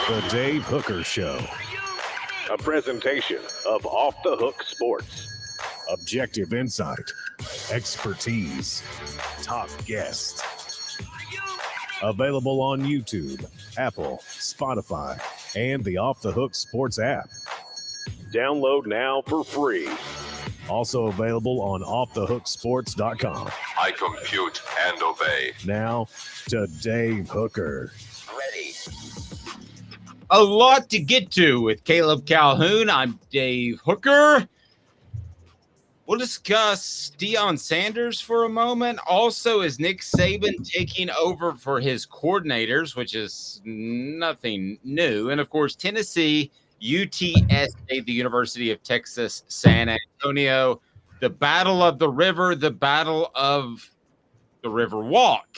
The Dave Hooker Show. A presentation of Off the Hook Sports. Objective insight, expertise, top guests. Available on YouTube, Apple, Spotify, and the Off the Hook Sports app. Download now for free. Also available on offthehooksports.com. I compute and obey. Now to Dave Hooker. Ready. A lot to get to with Caleb Calhoun. I'm Dave Hooker. We'll discuss Deion Sanders for a moment. Also, is Nick Saban taking over for his coordinators, which is nothing new. And, of course, Tennessee, UTSA, the University of Texas San Antonio, the Battle of the River, the Battle of the River Walk,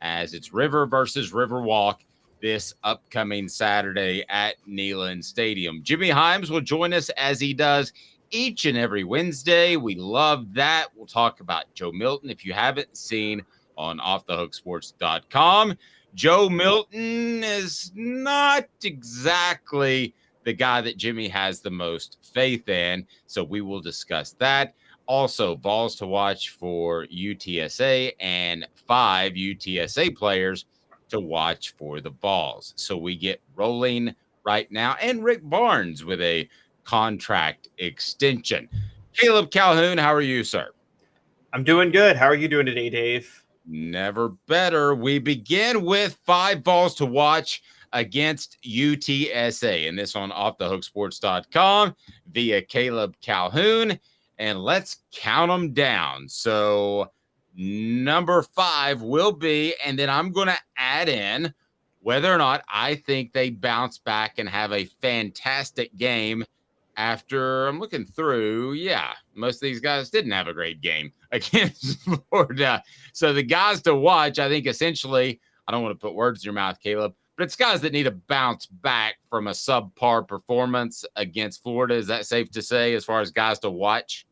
as it's River versus River Walk this upcoming Saturday at Neyland Stadium. Jimmy Hyams will join us as he does each and every Wednesday. We love that. We'll talk about Joe Milton if you haven't seen on offthehooksports.com. Joe Milton is not exactly the guy that Jimmy has the most faith in, so we will discuss that. Also, Vols to watch for UTSA and 5 UTSA players to watch for the Vols. So we get rolling right now. And Rick Barnes with a contract extension. Caleb Calhoun, how are you, sir? I'm doing good. How are you doing today, Dave? Never better. We begin with 5 Vols to watch against UTSA, and this on offthehooksports.com via Caleb Calhoun. And let's count them down. So number 5 will be, and then I'm going to add in whether or not I think they bounce back and have a fantastic game after I'm looking through. Yeah, most of these guys didn't have a great game against Florida. So the guys to watch, I think essentially, I don't want to put words in your mouth, Caleb, but it's guys that need to bounce back from a subpar performance against Florida. Is that safe to say as far as guys to watch?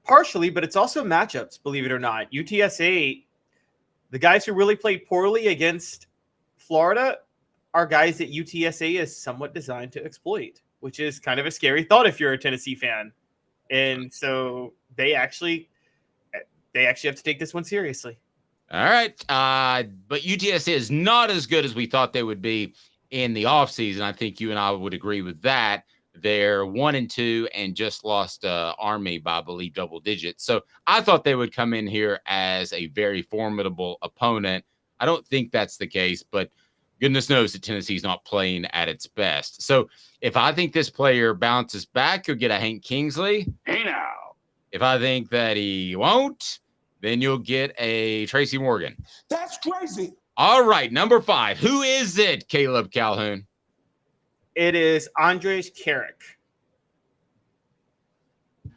Partially, but it's also matchups, believe it or not. UTSA, the guys who really played poorly against Florida are guys that UTSA is somewhat designed to exploit, which is kind of a scary thought if you're a Tennessee fan. And so they actually have to take this one seriously. All right. But UTSA is not as good as we thought they would be in the offseason. I think you and I would agree with that. They're 1-2 and just lost Army by, I believe, double digits. So I thought they would come in here as a very formidable opponent. I don't think that's the case, but goodness knows that Tennessee's not playing at its best. So if I think this player bounces back, you'll get a Hank Kingsley. Hey now. If I think that he won't, then you'll get a Tracy Morgan. That's crazy. All right, number 5. Who is it, Caleb Calhoun? It is Andres Carrick.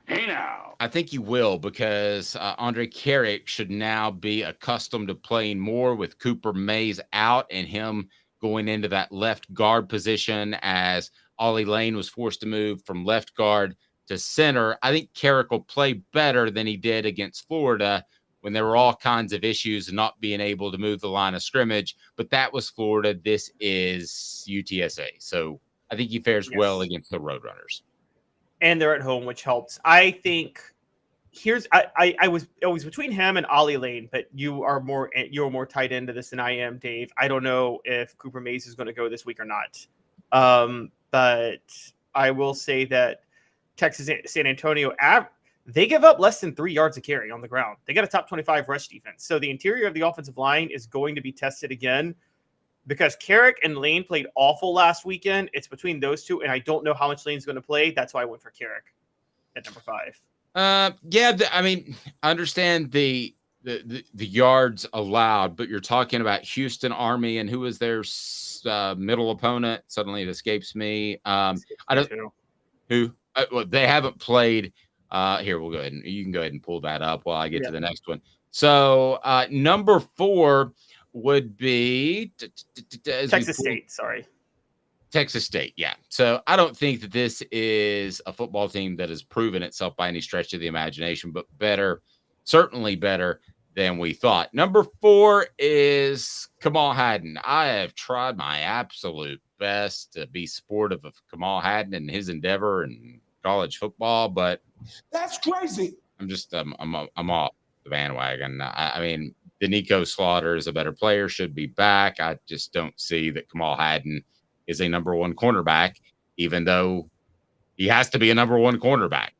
Hey now. I think you will, because Andre Carrick should now be accustomed to playing more with Cooper Mays out and him going into that left guard position as Ollie Lane was forced to move from left guard to center. I think Carrick will play better than he did against Florida when there were all kinds of issues and not being able to move the line of scrimmage. But that was Florida. This is UTSA. So I think he fares well against the Roadrunners. And they're at home, which helps. I think I was between him and Ollie Lane, but you're more tied into this than I am, Dave. I don't know if Cooper Mays is going to go this week or not. But I will say that Texas San Antonio, they give up less than 3 yards a carry on the ground. They got a top 25 rush defense. So the interior of the offensive line is going to be tested again because Carrick and Lane played awful last weekend. It's between those two, and I don't know how much Lane's going to play. That's why I went for Carrick at number 5. I mean, I understand the yards allowed, but you're talking about Houston Army and who was their middle opponent. Suddenly it escapes me. I don't who. Well, they haven't played. Here, we'll go ahead and you can go ahead and pull that up while I get to the next one. So number 4 would be Texas State. Sorry. Texas State, yeah. So I don't think that this is a football team that has proven itself by any stretch of the imagination, but better, certainly better than we thought. Number 4 is Kamal Hadden. I have tried my absolute best to be supportive of Kamal Hadden and his endeavor in college football, but That's crazy. I'm just I'm off the bandwagon. I mean, Danico Slaughter is a better player, should be back. I just don't see that Kamal Hadden is a number 1 cornerback, even though he has to be a number 1 cornerback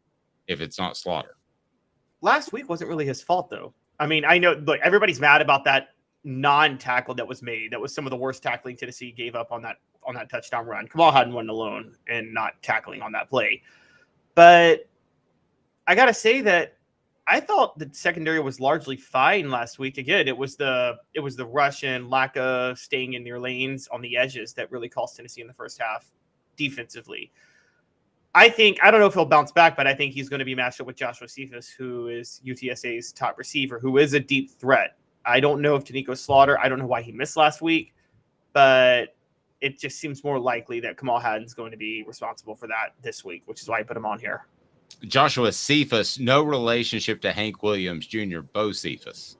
if it's not Slaughter. Last week wasn't really his fault, though. I mean, I know, look, everybody's mad about that non-tackle that was made. That was some of the worst tackling Tennessee gave up on that touchdown run. Kamal Hadden wasn't alone in not tackling on that play. But I got to say that I thought the secondary was largely fine last week. Again, it was the rush and lack of staying in their lanes on the edges that really cost Tennessee in the first half defensively. I don't know if he'll bounce back, but I think he's going to be matched up with Joshua Cephas, who is UTSA's top receiver, who is a deep threat. I don't know if Danico Slaughter, I don't know why he missed last week, but it just seems more likely that Kamal Hadden's going to be responsible for that this week, which is why I put him on here. Joshua Cephas, no relationship to Hank Williams Jr., Bo Cephas.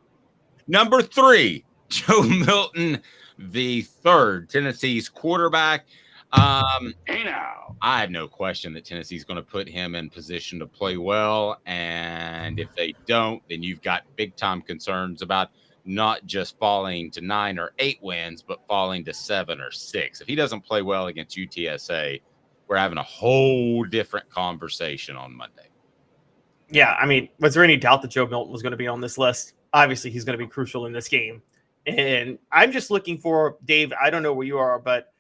Number 3, Joe Milton III, Tennessee's quarterback. Hey now. I have no question that Tennessee's going to put him in position to play well. And if they don't, then you've got big time concerns about not just falling to 9 or 8 wins, but falling to 7 or 6. If he doesn't play well against UTSA, we're having a whole different conversation on Monday. Yeah, I mean, was there any doubt that Joe Milton was going to be on this list? Obviously, he's going to be crucial in this game. And I'm just looking for, Dave, I don't know where you are, but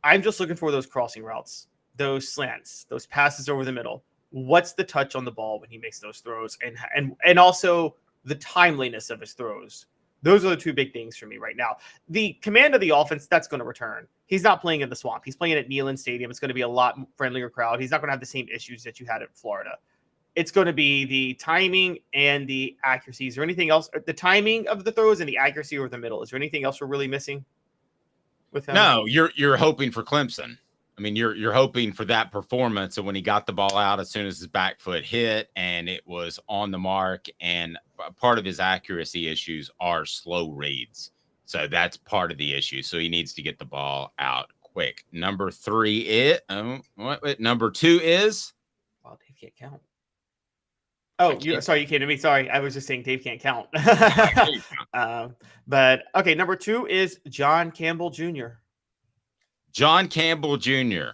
I'm just looking for those crossing routes, those slants, those passes over the middle. What's the touch on the ball when he makes those throws, and also the timeliness of his throws. Those are the 2 big things for me right now. The command of the offense, that's going to return. He's not playing in the Swamp. He's playing at Neyland Stadium. It's going to be a lot friendlier crowd. He's not going to have the same issues that you had in Florida. It's going to be the timing and the accuracy. Is there anything else? The timing of the throws and the accuracy over the middle. Is there anything else we're really missing with him? No, you're hoping for Clemson. I mean, you're hoping for that performance. And when he got the ball out, as soon as his back foot hit and it was on the mark, and part of his accuracy issues are slow reads. So that's part of the issue. So he needs to get the ball out quick. Number 3 is number 2 is. Wow, Dave can't count. Oh, sorry, you came to me. Sorry, I was just saying Dave can't count. But okay, number 2 is John Campbell Jr. John Campbell Jr.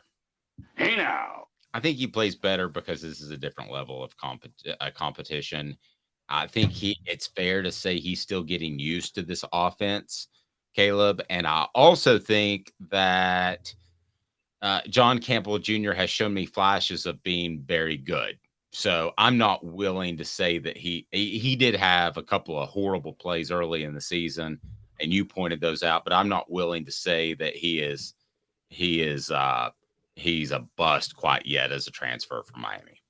Hey now. I think he plays better because this is a different level of competition. I think it's fair to say he's still getting used to this offense, Caleb. And I also think that John Campbell Jr. has shown me flashes of being very good. So I'm not willing to say that he did have a couple of horrible plays early in the season, and you pointed those out, but I'm not willing to say that he's a bust quite yet as a transfer from Miami.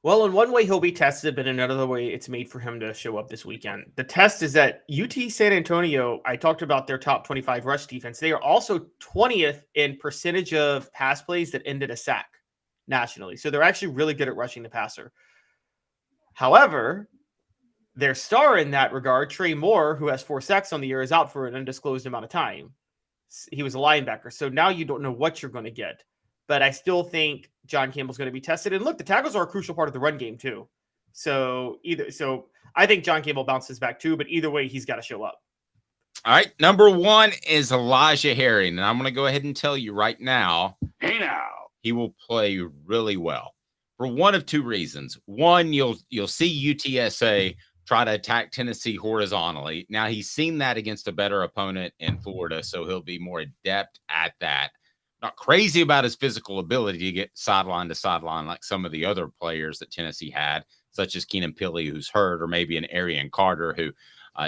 Well, in one way he'll be tested, but in another way it's made for him to show up this weekend. The test is that UT San Antonio, I talked about their top 25 rush defense. They are also 20th in percentage of pass plays that ended a sack nationally. So they're actually really good at rushing the passer. However, their star in that regard, Trey Moore, who has 4 sacks on the year, is out for an undisclosed amount of time. He was a linebacker. So now you don't know what you're going to get. But I still think John Campbell's going to be tested. And look, the tackles are a crucial part of the run game too. So I think John Campbell bounces back too, but either way, he's got to show up. All right. Number 1 is Elijah Herring. And I'm going to go ahead and tell you right now. Hey now. He will play really well for one of 2 reasons. One, you'll see UTSA try to attack Tennessee horizontally. Now, he's seen that against a better opponent in Florida, so he'll be more adept at that. Not crazy about his physical ability to get sideline to sideline like some of the other players that Tennessee had, such as Keenan Pili, who's hurt, or maybe an Arian Carter, who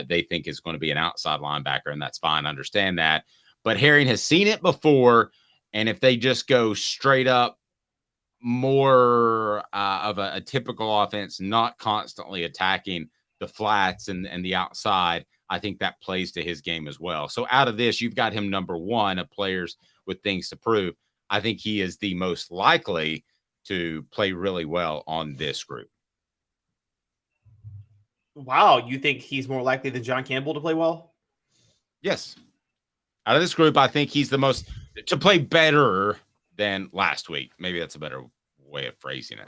they think is going to be an outside linebacker, and that's fine. I understand that. But Herring has seen it before, and if they just go straight up more of a typical offense, not constantly attacking the flats and the outside, I think that plays to his game as well. So out of this, you've got him number 1 of players with things to prove. I think he is the most likely to play really well on this group. Wow, you think he's more likely than John Campbell to play well? Yes. Out of this group, I think he's the most to play better than last week. Maybe that's a better way of phrasing it.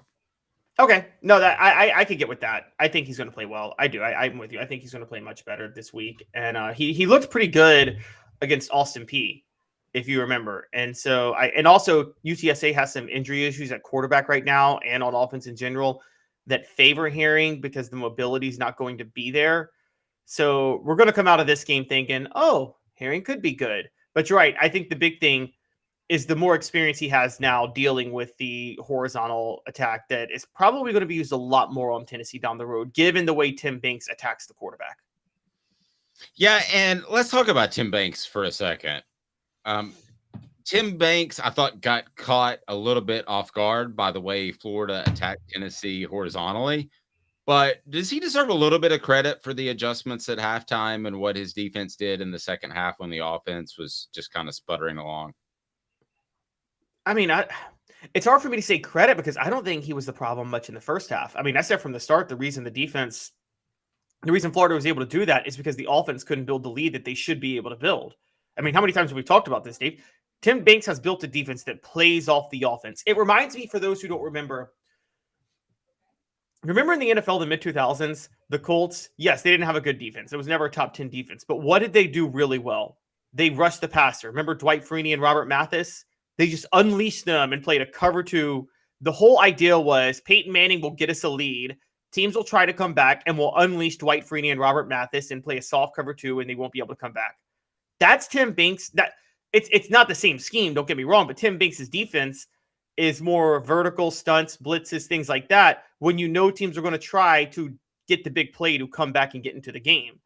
Okay, no, that I could get with that. I think he's going to play well. I do. I'm with you. I think he's going to play much better this week, and he looked pretty good against Austin Peay, if you remember. And so and also UTSA has some injury issues at quarterback right now and on offense in general that favor Herring because the mobility is not going to be there. So we're going to come out of this game thinking, oh, Herring could be good. But you're right. I think the big thing is the more experience he has now dealing with the horizontal attack that is probably going to be used a lot more on Tennessee down the road, given the way Tim Banks attacks the quarterback. Yeah, and let's talk about Tim Banks for a second. Tim Banks, I thought, got caught a little bit off guard by the way Florida attacked Tennessee horizontally. But does he deserve a little bit of credit for the adjustments at halftime and what his defense did in the second half when the offense was just kind of sputtering along? I mean, it's hard for me to say credit because I don't think he was the problem much in the first half. I mean, I said from the start, the reason Florida was able to do that is because the offense couldn't build the lead that they should be able to build. I mean, how many times have we talked about this, Dave? Tim Banks has built a defense that plays off the offense. It reminds me, for those who don't remember in the NFL, the mid-2000s, the Colts, yes, they didn't have a good defense. It was never a top 10 defense. But what did they do really well? They rushed the passer. Remember Dwight Freeney and Robert Mathis? They just unleashed them and played a cover two. The whole idea was Peyton Manning will get us a lead. Teams will try to come back and will unleash Dwight Freeney and Robert Mathis and play a soft cover two, and they won't be able to come back. That's Tim Banks. It's not the same scheme, don't get me wrong, but Tim Banks' defense is more vertical stunts, blitzes, things like that, when you know teams are going to try to get the big play to come back and get into the game.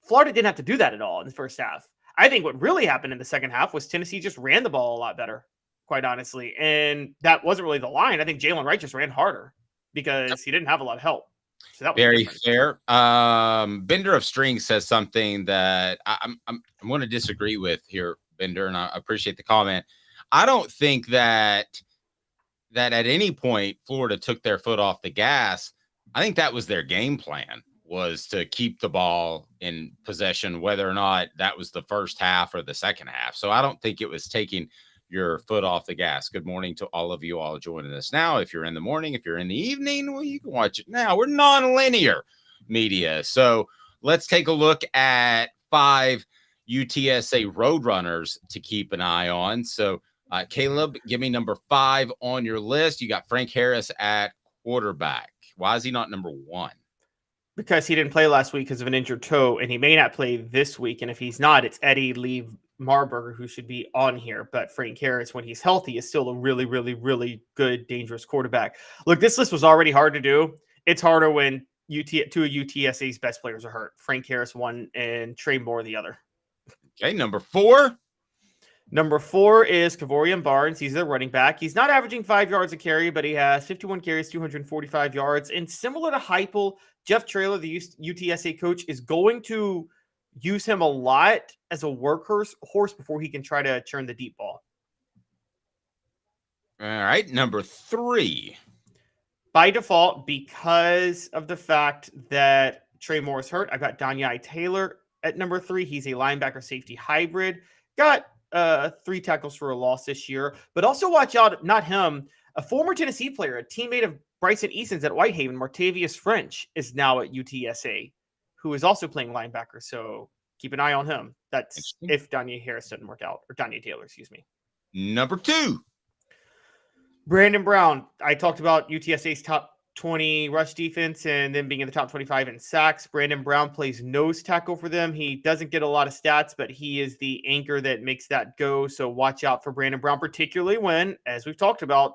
Florida didn't have to do that at all in the first half. I think what really happened in the second half was Tennessee just ran the ball a lot better, quite honestly. And that wasn't really the line. I think Jalen Wright just ran harder because he didn't have a lot of help. So that was very different. fair. Bender of Strings says something that I'm going to disagree with here, Bender, and I appreciate the comment. I don't think that at any point Florida took their foot off the gas. I think that was their game plan, was to keep the ball in possession, whether or not that was the first half or the second half. So I don't think it was taking your foot off the gas. Good morning to all of you all joining us now. If you're in the morning, if you're in the evening, well, you can watch it now. We're non-linear media. So let's take a look at 5 UTSA Roadrunners to keep an eye on. So Caleb, give me number 5 on your list. You got Frank Harris at quarterback. Why is he not number 1? Because he didn't play last week because of an injured toe, and he may not play this week. And if he's not, it's Eddie Lee Marburger who should be on here. But Frank Harris, when he's healthy, is still a really, really, really good, dangerous quarterback. Look, this list was already hard to do. It's harder when 2 of UTSA's best players are hurt. Frank Harris one and Trey Moore the other. Okay, number 4. Number 4 is Kavorian Barnes. He's their running back. He's not averaging 5 yards a carry, but he has 51 carries, 245 yards. And similar to Heupel, Jeff Traylor, the UTSA coach, is going to use him a lot as a workhorse before he can try to churn the deep ball. All right, number 3. By default, because of the fact that Trey Moore is hurt, I've got Danye Taylor at number 3. He's a linebacker safety hybrid. Got 3 tackles for a loss this year, but also watch out, not him, a former Tennessee player, a teammate of Bryson Easton's at Whitehaven, Martavius French, is now at UTSA, who is also playing linebacker. So keep an eye on him. That's if Danye Harris doesn't work out, or Danye Taylor, excuse me. Number 2. Brandon Brown. I talked about UTSA's top 20 rush defense and then being in the top 25 in sacks. Brandon Brown plays nose tackle for them. He doesn't get a lot of stats, but he is the anchor that makes that go. So watch out for Brandon Brown, particularly when, as we've talked about,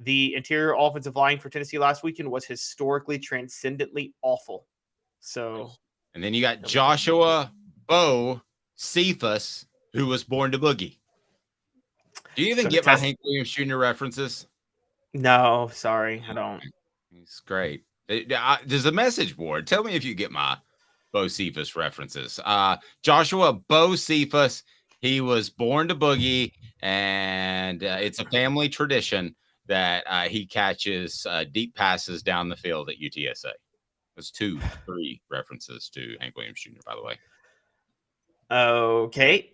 the interior offensive line for Tennessee last weekend was historically transcendently awful. So, and then you got Joshua Bo Cephas, who was born to boogie. Do you even get my Hank Williams Jr. references? No, sorry, I don't. He's great. There's a message board. Tell me if you get my Bo Cephas references. Joshua Bo Cephas, he was born to boogie, and it's a family tradition that he catches deep passes down the field at UTSA. That's 3 references to Hank Williams Jr., by the way. Okay.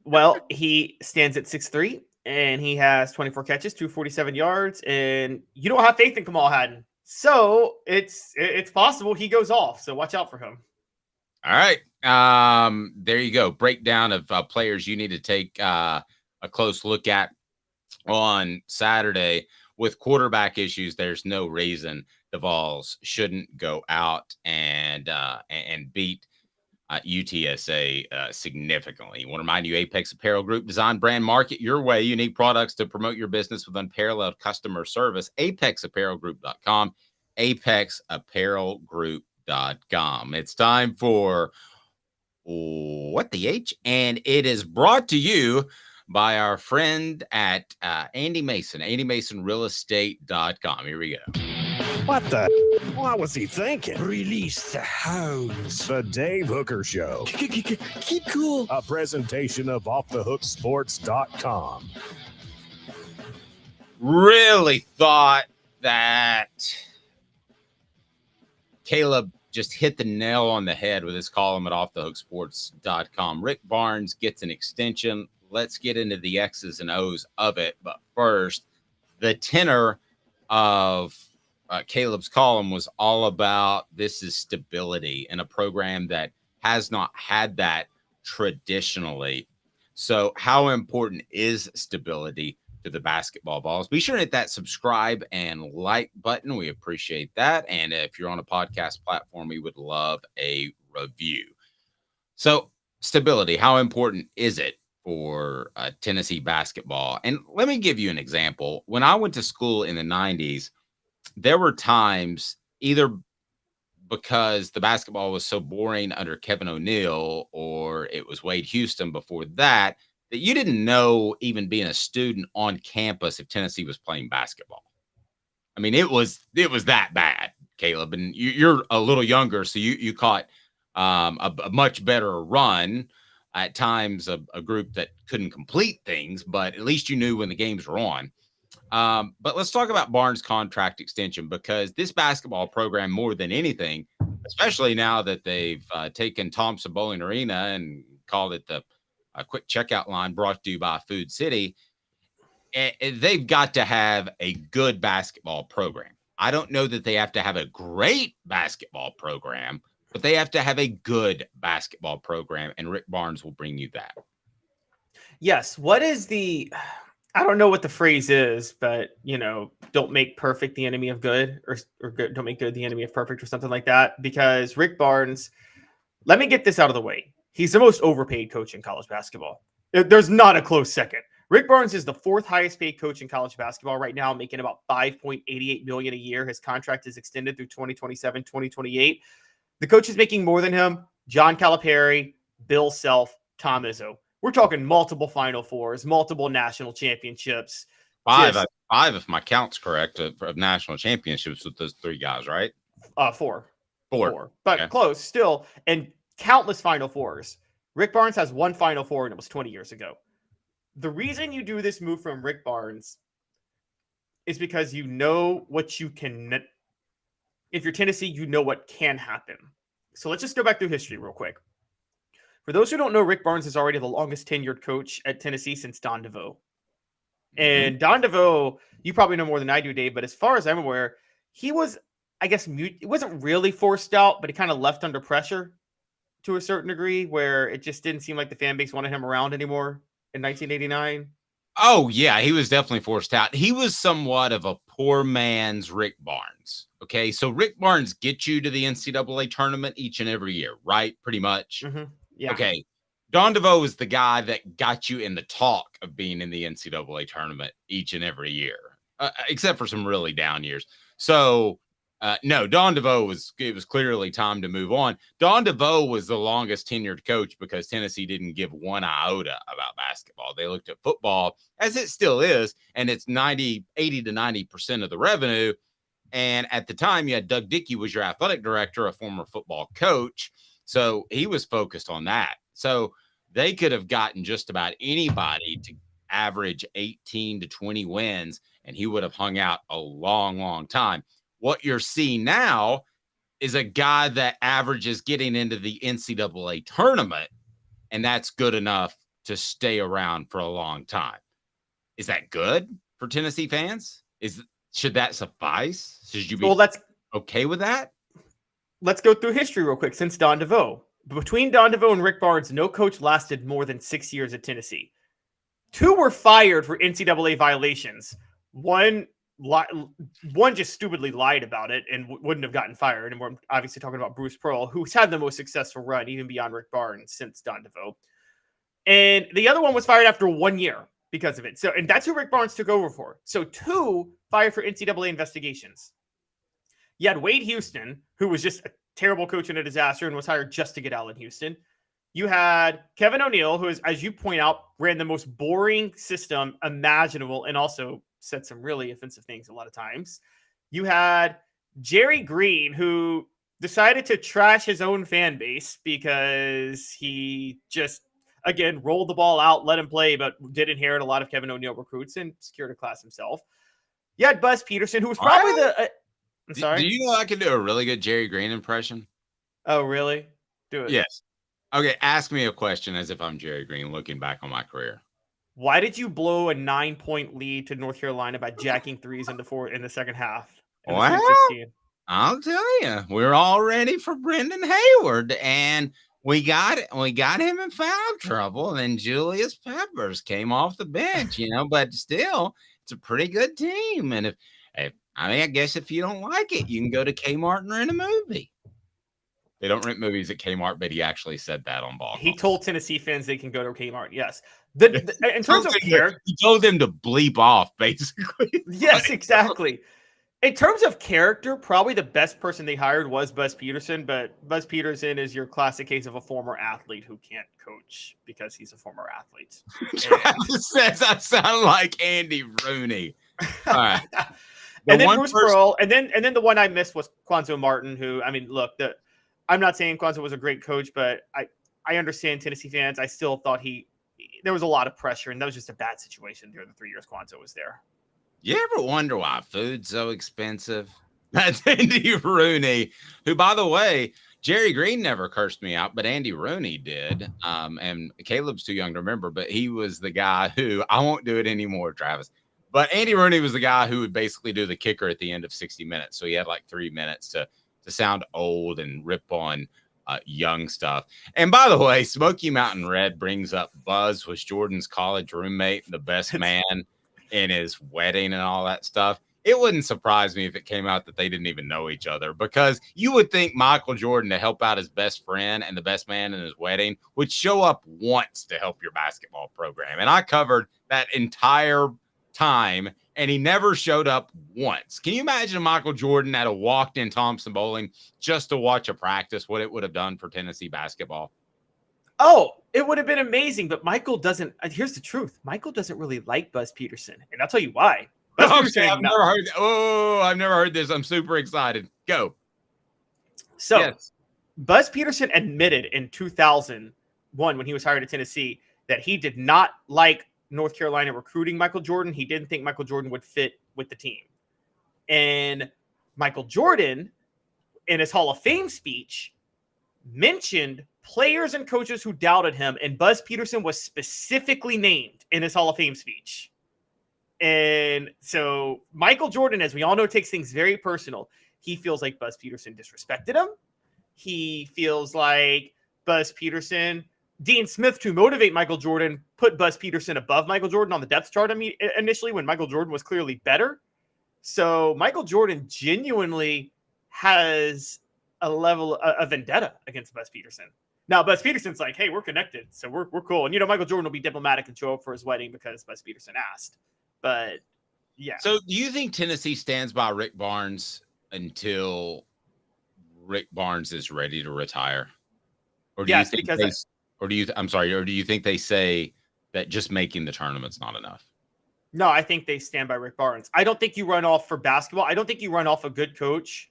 Well, he stands at 6'3", and he has 24 catches, 247 yards, and you don't have faith in Kamal Hadden. So it's possible he goes off. So watch out for him. All right. There you go. Breakdown of players you need to take a close look at on Saturday. With quarterback issues, there's no reason the Vols shouldn't go out and beat UTSA significantly. I want to remind you, Apex Apparel Group, design, brand, market your way. Unique products to promote your business with unparalleled customer service. ApexApparelGroup.com. ApexApparelGroup.com. It's time for What the H? And it is brought to you by our friend at Andy Mason, AndyMasonRealEstate.com. Here we go. What the? What was he thinking? Release the hounds. The Dave Hooker Show. Keep cool. A presentation of OffTheHookSports.com. Really thought that Caleb just hit the nail on the head with his column at OffTheHookSports.com. Rick Barnes gets an extension. Let's get into the X's and O's of it. But first, the tenor of Caleb's column was all about this is stability in a program that has not had that traditionally. So how important is stability to the basketball Vols? Be sure to hit that subscribe and like button. We appreciate that. And if you're on a podcast platform, we would love a review. So stability, how important is it for Tennessee basketball? And let me give you an example. When I went to school in the 90s, there were times either because the basketball was so boring under Kevin O'Neal or it was Wade Houston before that, that you didn't know, even being a student on campus, if Tennessee was playing basketball. I mean, it was that bad, Caleb. And you're a little younger, so you caught a much better run. At times, a group that couldn't complete things, but at least you knew when the games were on. But let's talk about Barnes' contract extension, because this basketball program, more than anything, especially now that they've taken Thompson Bowling Arena and called it the quick checkout line brought to you by Food City, they've got to have a good basketball program. I don't know that they have to have a great basketball program, but they have to have a good basketball program, and Rick Barnes will bring you that. Yes. What is I don't know what the phrase is, but, don't make perfect the enemy of good, or good, don't make good the enemy of perfect, or something like that. Because Rick Barnes, let me get this out of the way. He's the most overpaid coach in college basketball. There's not a close second. Rick Barnes is the 4th highest paid coach in college basketball right now, making about $5.88 million a year. His contract is extended through 2027, 2028. The coach is making more than him: John Calipari, Bill Self, Tom Izzo. We're talking multiple Final Fours, multiple national championships. Five, if my count's correct, of national championships with those 3 guys, right? 4. Four. But okay. Close still, and countless Final Fours. Rick Barnes has 1 Final Four, and it was 20 years ago. The reason you do this move from Rick Barnes is because you know what you can. If you're Tennessee, you know what can happen. So let's just go back through history real quick. For those who don't know, Rick Barnes is already the longest tenured coach at Tennessee since Don DeVoe. And Don DeVoe, you probably know more than I do, Dave, but as far as I'm aware, he was, I guess, it wasn't really forced out, but he kind of left under pressure to a certain degree, where it just didn't seem like the fan base wanted him around anymore in 1989. Oh, yeah, he was definitely forced out. He was somewhat of a poor man's Rick Barnes. Okay, so Rick Barnes gets you to the NCAA tournament each and every year, right? Pretty much. Mm-hmm. Yeah. Okay. Don DeVoe is the guy that got you in the talk of being in the NCAA tournament each and every year, except for some really down years. So, no, Don DeVoe it was clearly time to move on. Don DeVoe was the longest tenured coach because Tennessee didn't give one iota about basketball. They looked at football, as it still is, and it's 80 to 90% of the revenue. And at the time, you had Doug Dickey was your athletic director, a former football coach. So he was focused on that. So they could have gotten just about anybody to average 18 to 20 wins, and he would have hung out a long, long time. What you're seeing now is a guy that averages getting into the NCAA tournament, and that's good enough to stay around for a long time. Is that good for Tennessee fans? Should that suffice? Should you be okay with that? Let's go through history real quick. Since Don DeVoe, between Don DeVoe and Rick Barnes, no coach lasted more than 6 years at Tennessee. 2 were fired for NCAA violations. One just stupidly lied about it and wouldn't have gotten fired. And we're obviously talking about Bruce Pearl, who's had the most successful run, even beyond Rick Barnes, since Don DeVoe. And the other one was fired after 1 year because of it. So, and that's who Rick Barnes took over for. So 2 fired for NCAA investigations. You had Wade Houston, who was just a terrible coach and a disaster and was hired just to get Allen Houston. You had Kevin O'Neill, who is, as you point out, ran the most boring system imaginable and also said some really offensive things a lot of times. You had Jerry Green, who decided to trash his own fan base because he just, again, rolled the ball out, let him play, but did inherit a lot of Kevin O'Neill recruits and secured a class himself. You had Buzz Peterson, who was probably I'm sorry. Do you know I can do a really good Jerry Green impression? Oh, really? Do it. Yes. Okay, ask me a question as if I'm Jerry Green looking back on my career. Why did you blow a 9-point lead to North Carolina by jacking threes in the second half? Well, I'll tell you, we're all ready for Brendan Hayward, and we got him in foul trouble. And then Julius Peppers came off the bench, but still, it's a pretty good team. And I guess if you don't like it, you can go to Kmart and rent a movie. They don't rent movies at Kmart, but he actually said that on ball. He told Tennessee fans they can go to Kmart. Yes. In terms of character, he told them to bleep off, basically. Yes, exactly. In terms of character, probably the best person they hired was Buzz Peterson, but Buzz Peterson is your classic case of a former athlete who can't coach because he's a former athlete. Travis says I sound like Andy Rooney. All right. And then Bruce Pearl, and then the one I missed was Quanzo Martin, who, I mean, look, I'm not saying Quanzo was a great coach, but I understand Tennessee fans. I still thought there was a lot of pressure, and that was just a bad situation during the 3 years Quanzo was there. You ever wonder why food's so expensive? That's Andy Rooney, who, by the way, Jerry Green never cursed me out, but Andy Rooney did. And Caleb's too young to remember, but he was the guy who, I won't do it anymore, Travis. But Andy Rooney was the guy who would basically do the kicker at the end of 60 minutes. So he had like 3 minutes to sound old and rip on young stuff. And by the way, Smoky Mountain Red brings up Buzz was Jordan's college roommate, the best man in his wedding and all that stuff. It wouldn't surprise me if it came out that they didn't even know each other, because you would think Michael Jordan, to help out his best friend and the best man in his wedding, would show up once to help your basketball program. And I covered that entire time, and he never showed up once. Can you imagine Michael Jordan had walked in Thompson Bowling just to watch a practice, what it would have done for Tennessee basketball? Oh, it would have been amazing, but Michael doesn't. Here's the truth. Michael doesn't really like Buzz Peterson, and I'll tell you why. Okay, I've never heard this. I'm super excited. Go. So, yes. Buzz Peterson admitted in 2001 when he was hired at Tennessee that he did not like North Carolina recruiting Michael Jordan. He didn't think Michael Jordan would fit with the team. And Michael Jordan, in his Hall of Fame speech, mentioned players and coaches who doubted him, and Buzz Peterson was specifically named in his Hall of Fame speech. And so Michael Jordan, as we all know, takes things very personal. He feels like Buzz Peterson disrespected him. He feels like Buzz Peterson, Dean Smith, to motivate Michael Jordan, put Buzz Peterson above Michael Jordan on the depth chart initially when Michael Jordan was clearly better. So Michael Jordan genuinely has a level of vendetta against Buzz Peterson. Now, Buzz Peterson's like, hey, we're connected, so we're cool. And, Michael Jordan will be diplomatic and show up for his wedding because Buzz Peterson asked. But, yeah. So do you think Tennessee stands by Rick Barnes until Rick Barnes is ready to retire? Or do yes, you think because or do you think they say that just making the tournament's not enough? No, I think they stand by Rick Barnes. I don't think you run off for basketball. I don't think you run off a good coach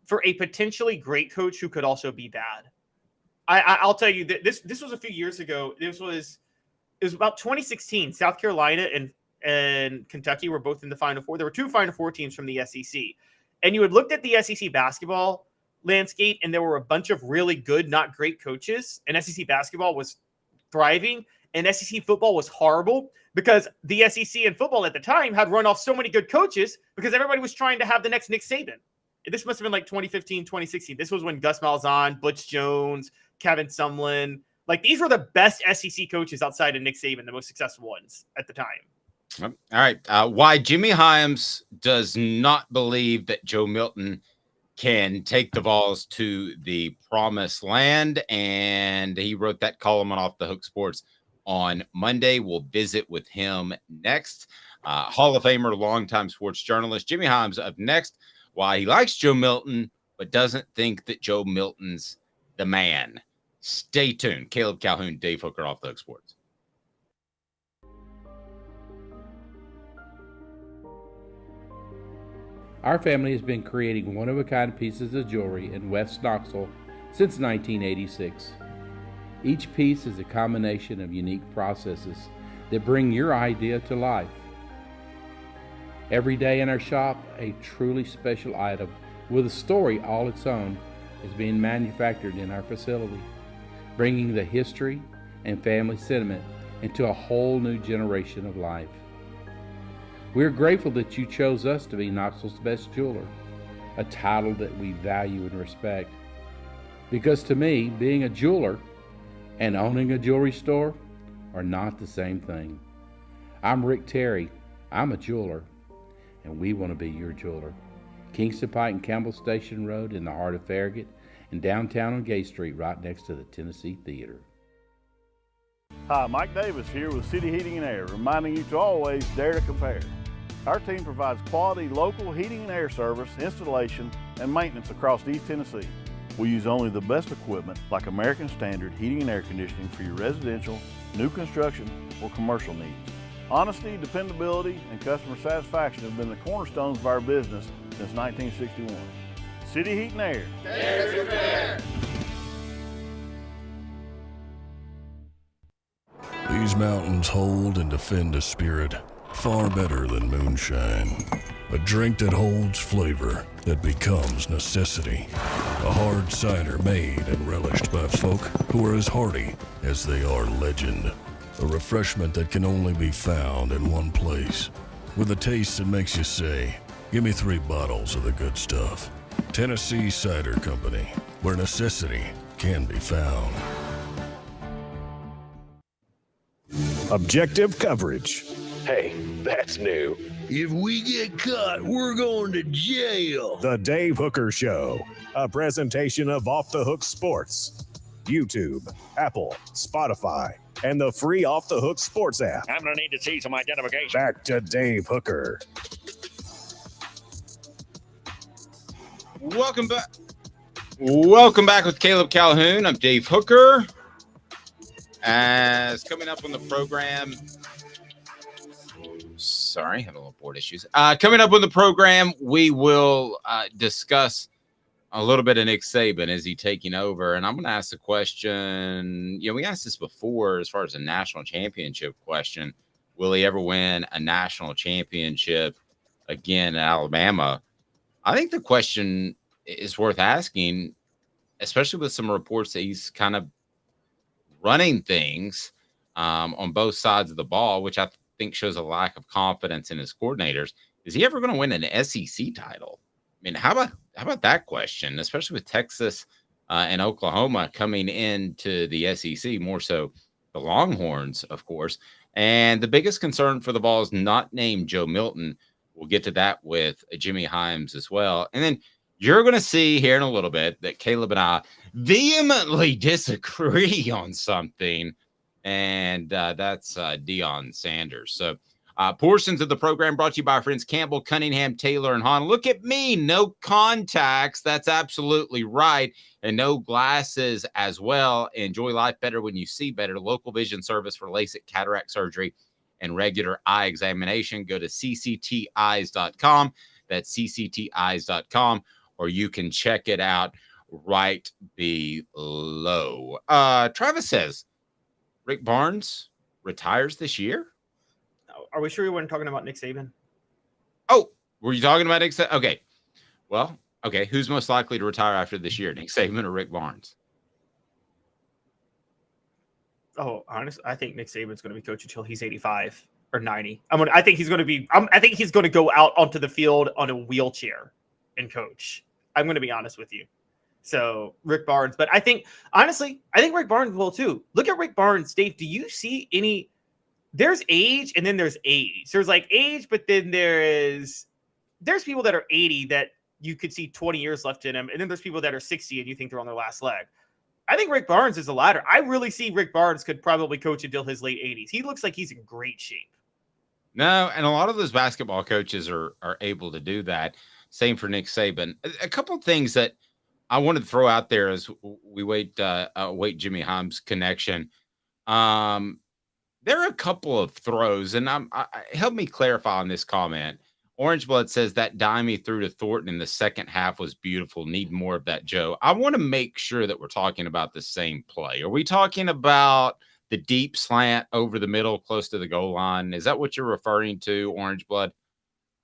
for a potentially great coach who could also be bad. I'll tell you that this was a few years ago. It was about 2016. South Carolina and Kentucky were both in the Final Four. There were 2 Final Four teams from the SEC. And you had looked at the SEC basketball landscape and there were a bunch of really good, not great coaches, and SEC basketball was thriving and SEC football was horrible because the SEC and football at the time had run off so many good coaches because everybody was trying to have the next Nick Saban. This must have been like 2015, 2016. This was when Gus Malzahn, Butch Jones, Kevin Sumlin, like these were the best SEC coaches outside of Nick Saban, the most successful ones at the time. All right. Why Jimmy Hyams does not believe that Joe Milton can take the Vols to the promised land. And he wrote that column on Off the Hook Sports on Monday. We'll visit with him next. Hall of Famer, longtime sports journalist Jimmy Hyams up next. Why he likes Joe Milton, but doesn't think that Joe Milton's the man. Stay tuned. Caleb Calhoun, Dave Hooker, Off the Hook Sports. Our family has been creating one-of-a-kind pieces of jewelry in West Knoxville since 1986. Each piece is a combination of unique processes that bring your idea to life. Every day in our shop, a truly special item with a story all its own is being manufactured in our facility, bringing the history and family sentiment into a whole new generation of life. We're grateful that you chose us to be Knoxville's best jeweler, a title that we value and respect. Because to me, being a jeweler and owning a jewelry store are not the same thing. I'm Rick Terry. I'm a jeweler, and we want to be your jeweler. Kingston Pike and Campbell Station Road in the heart of Farragut, and downtown on Gay Street right next to the Tennessee Theater. Hi, Mike Davis here with City Heating and Air, reminding you to always dare to compare. Our team provides quality local heating and air service, installation, and maintenance across East Tennessee. We use only the best equipment like American Standard heating and air conditioning for your residential, new construction, or commercial needs. Honesty, dependability, and customer satisfaction have been the cornerstones of our business since 1961. City Heat and Air. Dare to compare. These mountains hold and defend a spirit far better than moonshine. A drink that holds flavor that becomes necessity. A hard cider made and relished by folk who are as hearty as they are legend. A refreshment that can only be found in one place. With a taste that makes you say, give me 3 bottles of the good stuff. Tennessee Cider Company, where necessity can be found. Objective coverage. Hey, that's new. If we get caught, we're going to jail. The Dave Hooker Show, a presentation of Off the Hook Sports. YouTube, Apple, Spotify, and the free Off the Hook Sports app. I'm going to need to see some identification. Back to Dave Hooker. Welcome back. Welcome back with Caleb Calhoun. I'm Dave Hooker. As coming up on the program, sorry, had a little board issues. Coming up on the program, we will discuss a little bit of Nick Saban. Is he taking over? And I'm going to ask the question, we asked this before as far as a national championship question. Will he ever win a national championship again in Alabama? I think the question is worth asking, especially with some reports that he's kind of running things on both sides of the ball, which I think shows a lack of confidence in his coordinators. Is he ever going to win an SEC title? I mean, how about that question, especially with Texas and Oklahoma coming into the SEC, more so the Longhorns, of course. And the biggest concern for the Vols, not named Joe Milton. We'll get to that with Jimmy Hyams as well. And then you're going to see here in a little bit that Caleb and I vehemently disagree on something, and that's Deion Sanders. So portions of the program brought to you by our friends Campbell, Cunningham, Taylor, and Hahn. Look at me, no contacts. That's absolutely right. And no glasses as well. Enjoy life better when you see better. Local vision service for LASIK, cataract surgery, and regular eye examination. Go to ccteyes.com. That's ccteyes.com. Or you can check it out right below. Travis says Rick Barnes retires this year. Are we sure we weren't talking about Nick Saban? Oh, were you talking about Nick Saban? Okay. Well, Okay, who's most likely to retire after this year, Nick Saban or Rick Barnes? Oh, honestly, I think Nick Saban's going to be coach until he's 85 or 90. I think he's going to be. I think he's going to go out onto the field on a wheelchair and coach. I'm going to be honest with you. So Rick Barnes, but I think honestly, I think Rick Barnes will too. Look at Rick Barnes, Dave. Do you see any? There's age, and then there's age. There's like age, but then there's people that are 80 that you could see 20 years left in them, and then there's people that are 60 and you think they're on their last leg. I think Rick Barnes is the latter. I really see Rick Barnes could probably coach until his late 80s. He looks like he's in great shape. No, and a lot of those basketball coaches are able to do that. Same for Nick Saban. A couple of things that I wanted to throw out there as we wait Jimmy Hyams' connection. There are a couple of throws, and help me clarify on this comment. Orange Blood says that dime he threw to Thornton in the second half was beautiful. Need more of that, Joe. I want to make sure that we're talking about the same play. Are we talking about the deep slant over the middle close to the goal line? Is that what you're referring to, Orange Blood?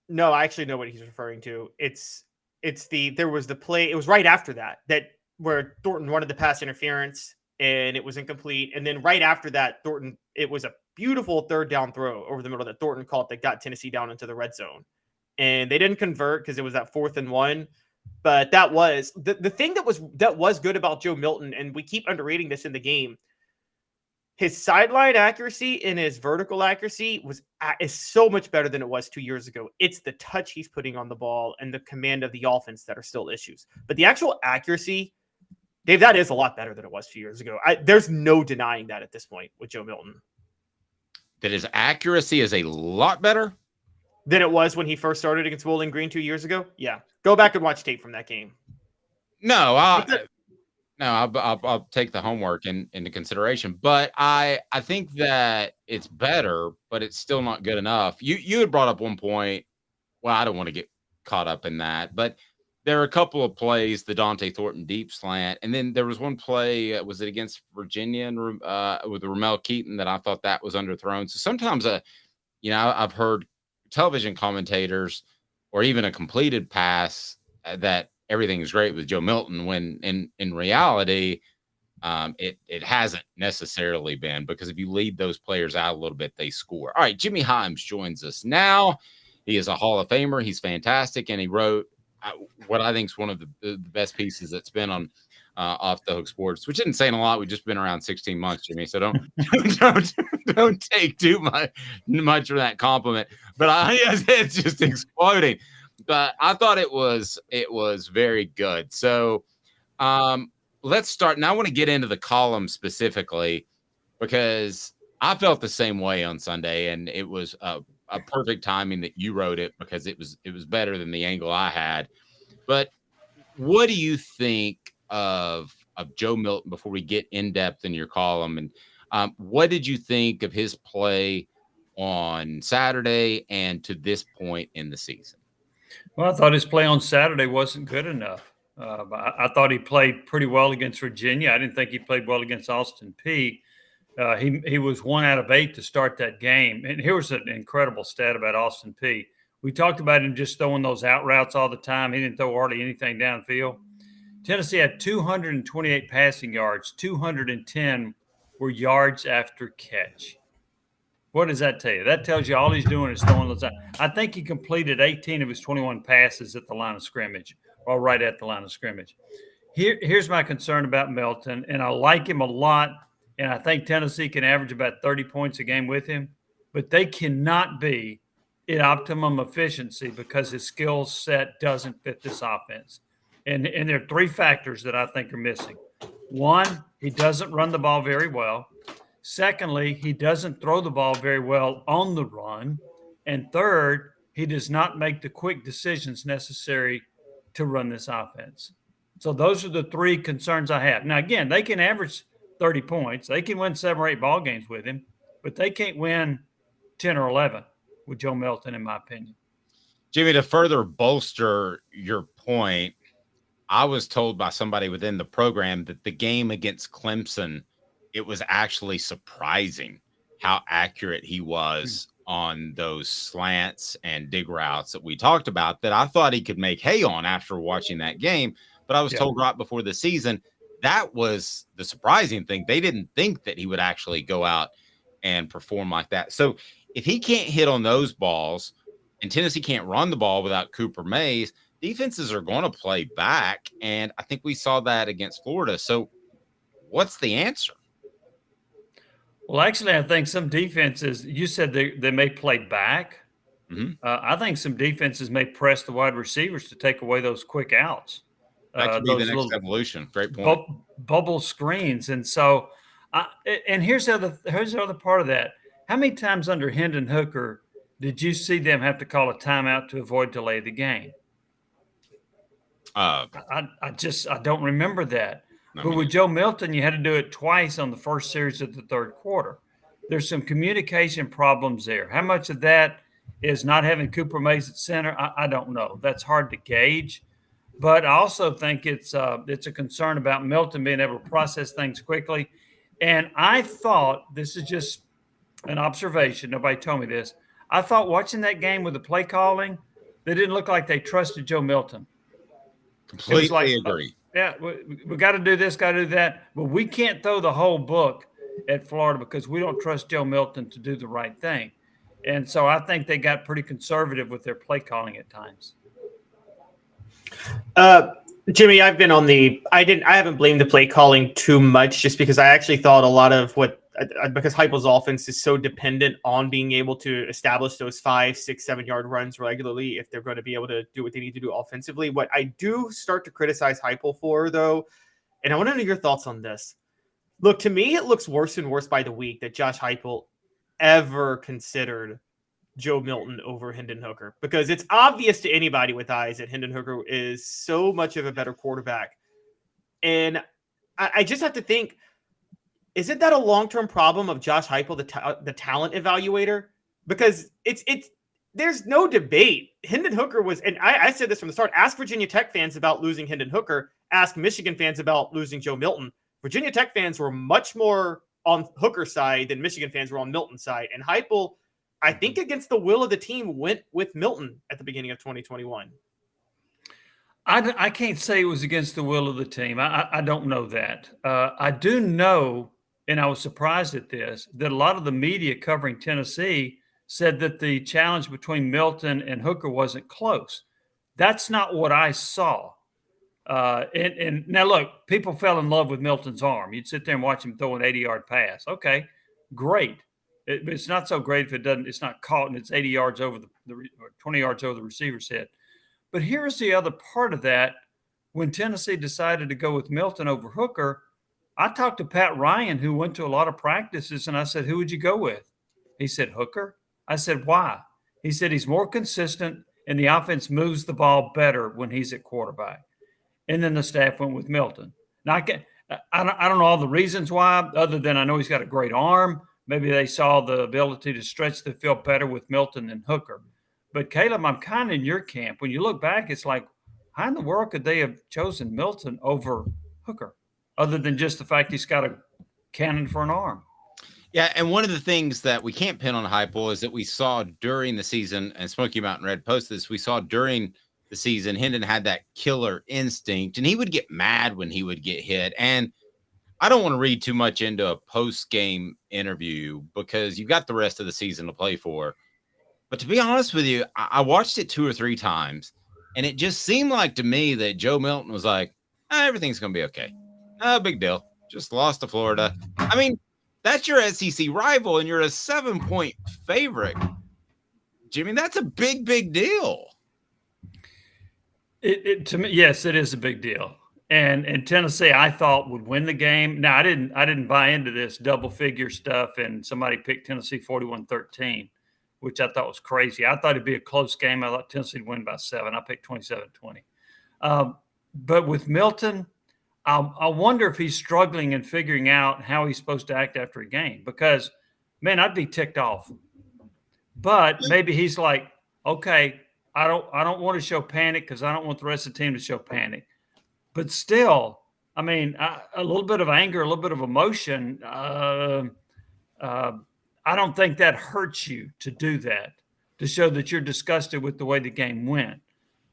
No, I actually know what he's referring to. There was the play. It was right after that where Thornton wanted the pass interference and it was incomplete. And then right after that, it was a beautiful third down throw over the middle that Thornton caught that got Tennessee down into the red zone. And they didn't convert because it was that 4th and 1. But that was the thing that was good about Joe Milton, and we keep underrating this in the game. His sideline accuracy and his vertical accuracy is so much better than it was 2 years ago. It's the touch he's putting on the ball and the command of the offense that are still issues. But the actual accuracy, Dave, that is a lot better than it was 2 years ago. There's no denying that at this point with Joe Milton. That his accuracy is a lot better than it was when he first started against Bowling Green 2 years ago. Yeah. Go back and watch tape from that game. No, I'll take the homework into consideration, but I think that it's better, but it's still not good enough. You had brought up one point. Well, I don't want to get caught up in that, but there are a couple of plays, the Dante Thornton deep slant, and then there was one play, was it against Virginia with Ramel Keaton, that I thought that was underthrown. So sometimes, I've heard television commentators or even a completed pass that everything is great with Joe Milton, when in reality, it hasn't necessarily been, because if you lead those players out a little bit, they score. All right, Jimmy Hyams joins us now. He is a Hall of Famer. He's fantastic, and he wrote what I think is one of the best pieces that's been on Off the Hook Sports, which isn't saying a lot. We've just been around 16 months, Jimmy, so don't take too much for that compliment. But it's just exploding. But I thought it was very good. So let's start. Now I want to get into the column specifically, because I felt the same way on Sunday, and it was a perfect timing that you wrote it, because it was better than the angle I had. But what do you think of Joe Milton before we get in depth in your column? And what did you think of his play on Saturday and to this point in the season? Well, I thought his play on Saturday wasn't good enough. I thought he played pretty well against Virginia. I didn't think he played well against Austin Peay. He was 1 out of 8 to start that game. And here was an incredible stat about Austin Peay. We talked about him just throwing those out routes all the time. He didn't throw hardly anything downfield. Tennessee had 228 passing yards. 210 were yards after catch. What does that tell you? That tells you all he's doing is throwing those out. I think he completed 18 of his 21 passes at the line of scrimmage, or right at the line of scrimmage. Here's my concern about Milton, and I like him a lot, and I think Tennessee can average about 30 points a game with him, but they cannot be at optimum efficiency because his skill set doesn't fit this offense. And there are 3 factors that I think are missing. 1, he doesn't run the ball very well. Secondly, he doesn't throw the ball very well on the run. And third, he does not make the quick decisions necessary to run this offense. So those are the 3 concerns I have. Now, again, they can average 30 points. They can win 7 or 8 ball games with him, but they can't win 10 or 11 with Joe Milton, in my opinion. Jimmy, to further bolster your point, I was told by somebody within the program that the game against Clemson, it was actually surprising how accurate he was on those slants and dig routes that we talked about that I thought he could make hay on after watching that game. But I was told right before the season, that was the surprising thing. They didn't think that he would actually go out and perform like that. So if he can't hit on those balls and Tennessee can't run the ball without Cooper Mays, defenses are going to play back. And I think we saw that against Florida. So what's the answer? Well, actually, I think some defenses, you said they may play back. Mm-hmm. I think some defenses may press the wide receivers to take away those quick outs. That could be the next evolution. Great point. Bubble screens. And so, and here's the other part of that. How many times under Hendon Hooker did you see them have to call a timeout to avoid delay of the game? I don't remember that. But with Joe Milton, you had to do it twice on the first series of the third quarter. There's some communication problems there. How much of that is not having Cooper Mays at center? I don't know. That's hard to gauge. But I also think it's a concern about Milton being able to process things quickly. And I thought, this is just an observation, nobody told me this, I thought watching that game with the play calling, they didn't look like they trusted Joe Milton. Completely agree. Yeah, we got to do this, got to do that. But we can't throw the whole book at Florida because we don't trust Joe Milton to do the right thing. And so I think they got pretty conservative with their play calling at times. Jimmy, I've been on I haven't blamed the play calling too much just because I actually thought a lot of because Heupel's offense is so dependent on being able to establish those 5, 6, 7 yard runs regularly if they're going to be able to do what they need to do offensively. What I do start to criticize Heupel for, though, and I want to know your thoughts on this. Look, to me, it looks worse and worse by the week that Josh Heupel ever considered Joe Milton over Hendon Hooker, because it's obvious to anybody with eyes that Hendon Hooker is so much of a better quarterback. And I just have to think, isn't that a long-term problem of Josh Heupel, the talent evaluator? Because there's no debate. Hendon Hooker was, and I said this from the start, ask Virginia Tech fans about losing Hendon Hooker, ask Michigan fans about losing Joe Milton. Virginia Tech fans were much more on Hooker's side than Michigan fans were on Milton's side. And Heupel, I think against the will of the team, went with Milton at the beginning of 2021. I can't say it was against the will of the team. I don't know that. I do know, and I was surprised at this, that a lot of the media covering Tennessee said that the challenge between Milton and Hooker wasn't close. That's not what I saw. And now, look, people fell in love with Milton's arm. You'd sit there and watch him throw an 80-yard pass. Okay, great. It's not so great if it's not caught and it's 80 yards over or 20 yards over the receiver's head. But here's the other part of that. When Tennessee decided to go with Milton over Hooker, I talked to Pat Ryan, who went to a lot of practices, and I said, who would you go with? He said, Hooker. I said, why? He said, he's more consistent and the offense moves the ball better when he's at quarterback. And then the staff went with Milton. Now, I don't know all the reasons why, other than I know he's got a great arm. Maybe they saw the ability to stretch the field better with Milton than Hooker. But, Caleb, I'm kind of in your camp. When you look back, it's like, how in the world could they have chosen Milton over Hooker, other than just the fact he's got a cannon for an arm? Yeah, and one of the things that we can't pin on Heupel is that we saw during the season, and Smoky Mountain Red posted this, we saw during the season, Hendon had that killer instinct, and he would get mad when he would get hit. And I don't want to read too much into a post-game interview because you've got the rest of the season to play for. But to be honest with you, I watched it 2 or 3 times, and it just seemed like to me that Joe Milton was like, everything's going to be okay. No big deal. Just lost to Florida. I mean, that's your SEC rival, and you're a 7-point favorite. Jimmy, that's a big, big deal. To me, yes, it is a big deal. And Tennessee, I thought, would win the game. Now, I didn't buy into this double figure stuff, and somebody picked Tennessee 41-13, which I thought was crazy. I thought it'd be a close game. I thought Tennessee would win by 7. I picked 27-20. But with Milton, I wonder if he's struggling and figuring out how he's supposed to act after a game, because, man, I'd be ticked off. But maybe he's like, okay, I don't want to show panic because I don't want the rest of the team to show panic. But still, I mean, a little bit of anger, a little bit of emotion. I I don't think that hurts you to do that, to show that you're disgusted with the way the game went.